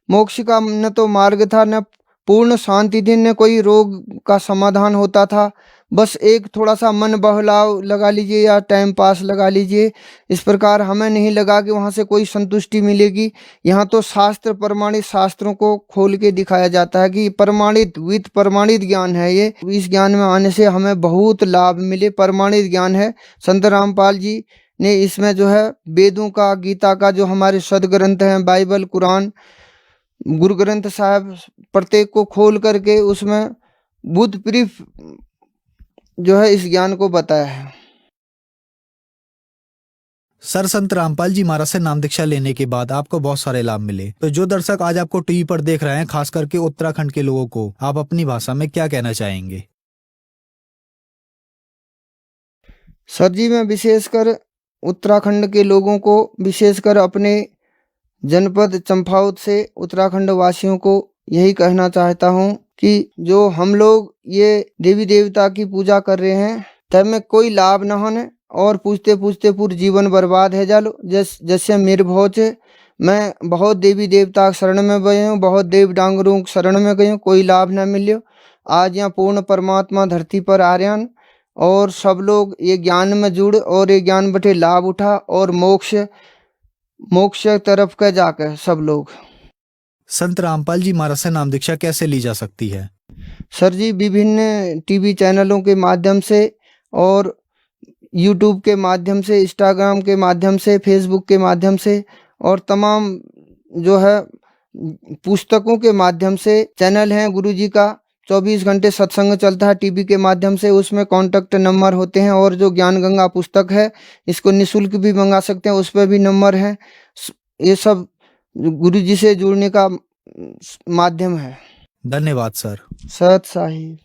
मोक्ष का न तो मार्ग था, न पूर्ण शांति थी, न कोई रोग का समाधान होता था। बस एक थोड़ा सा मन बहलाव लगा लीजिए या टाइम पास लगा लीजिए, इस प्रकार हमें नहीं लगा कि वहाँ से कोई संतुष्टि मिलेगी। यहाँ तो शास्त्र प्रमाणित, शास्त्रों को खोल के दिखाया जाता है कि प्रमाणित, विद प्रमाणित ज्ञान है ये। इस ज्ञान में आने से हमें बहुत लाभ मिले। प्रमाणित ज्ञान है। संत रामपाल जी ने इसमें जो है वेदों का, गीता का, जो हमारे सदग्रंथ हैं, बाइबल, कुरान, गुरु ग्रंथ साहब, प्रत्येक को खोल करके उसमें बुद्ध प्रीफ जो है इस ज्ञान को बताया है। सर, संत रामपाल जी महाराज से नाम दीक्षा लेने के बाद आपको बहुत सारे लाभ मिले। तो जो दर्शक आज आपको टीवी पर देख रहे हैं, खास करके उत्तराखंड के लोगों को आप अपनी भाषा में क्या कहना चाहेंगे? सर जी, मैं विशेषकर उत्तराखंड के लोगों को, विशेषकर अपने जनपद चंपावत से उत्तराखंड वासियों को यही कहना चाहता हूँ कि जो हम लोग ये देवी देवता की पूजा कर रहे हैं, तब में कोई लाभ न होने और पूछते पूछते पूरे जीवन बर्बाद है जालो। जैसे मेरे भोज, मैं बहुत देवी देवता शरण में गए हूँ, बहुत देव डांगरों शरण में गए हूँ, कोई लाभ न मिले। आज यहाँ पूर्ण परमात्मा धरती पर आ रहे हैं और सब लोग ये ज्ञान में जुड़ और ये ज्ञान बटे लाभ उठा और मोक्ष तरफ का जाकर सब लोग। संत रामपाल जी महाराज से नाम दीक्षा कैसे ली जा सकती है? सर जी, विभिन्न टीवी चैनलों के माध्यम से और यूट्यूब के माध्यम से, इंस्टाग्राम के माध्यम से, फेसबुक के माध्यम से और तमाम जो है पुस्तकों के माध्यम से चैनल हैं गुरुजी का। 24 घंटे सत्संग चलता है टीवी के माध्यम से, उसमें कॉन्टैक्ट नंबर होते हैं और जो ज्ञान गंगा पुस्तक है इसको निःशुल्क भी मंगा सकते हैं, उस पर भी नंबर है। ये सब गुरुजी से जुड़ने का माध्यम है। धन्यवाद सर। सत साहिब।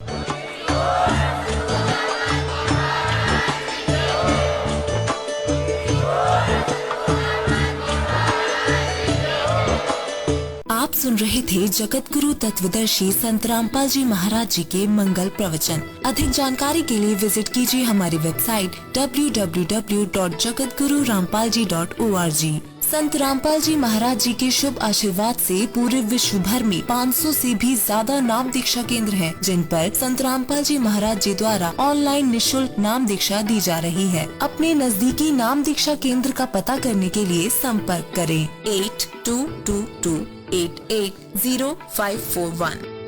आप सुन रहे थे जगत गुरु तत्वदर्शी संत रामपाल जी महाराज जी के मंगल प्रवचन। अधिक जानकारी के लिए विजिट कीजिए हमारी वेबसाइट www.jagatgururampalji.org। संत रामपाल जी महाराज जी के शुभ आशीर्वाद से पूरे विश्व भर में 500 से भी ज्यादा नाम दीक्षा केंद्र हैं, जिन पर संत रामपाल जी महाराज जी द्वारा ऑनलाइन निशुल्क नाम दीक्षा दी जा रही है। अपने नजदीकी नाम दीक्षा केंद्र का पता करने के लिए संपर्क करें 8222880541।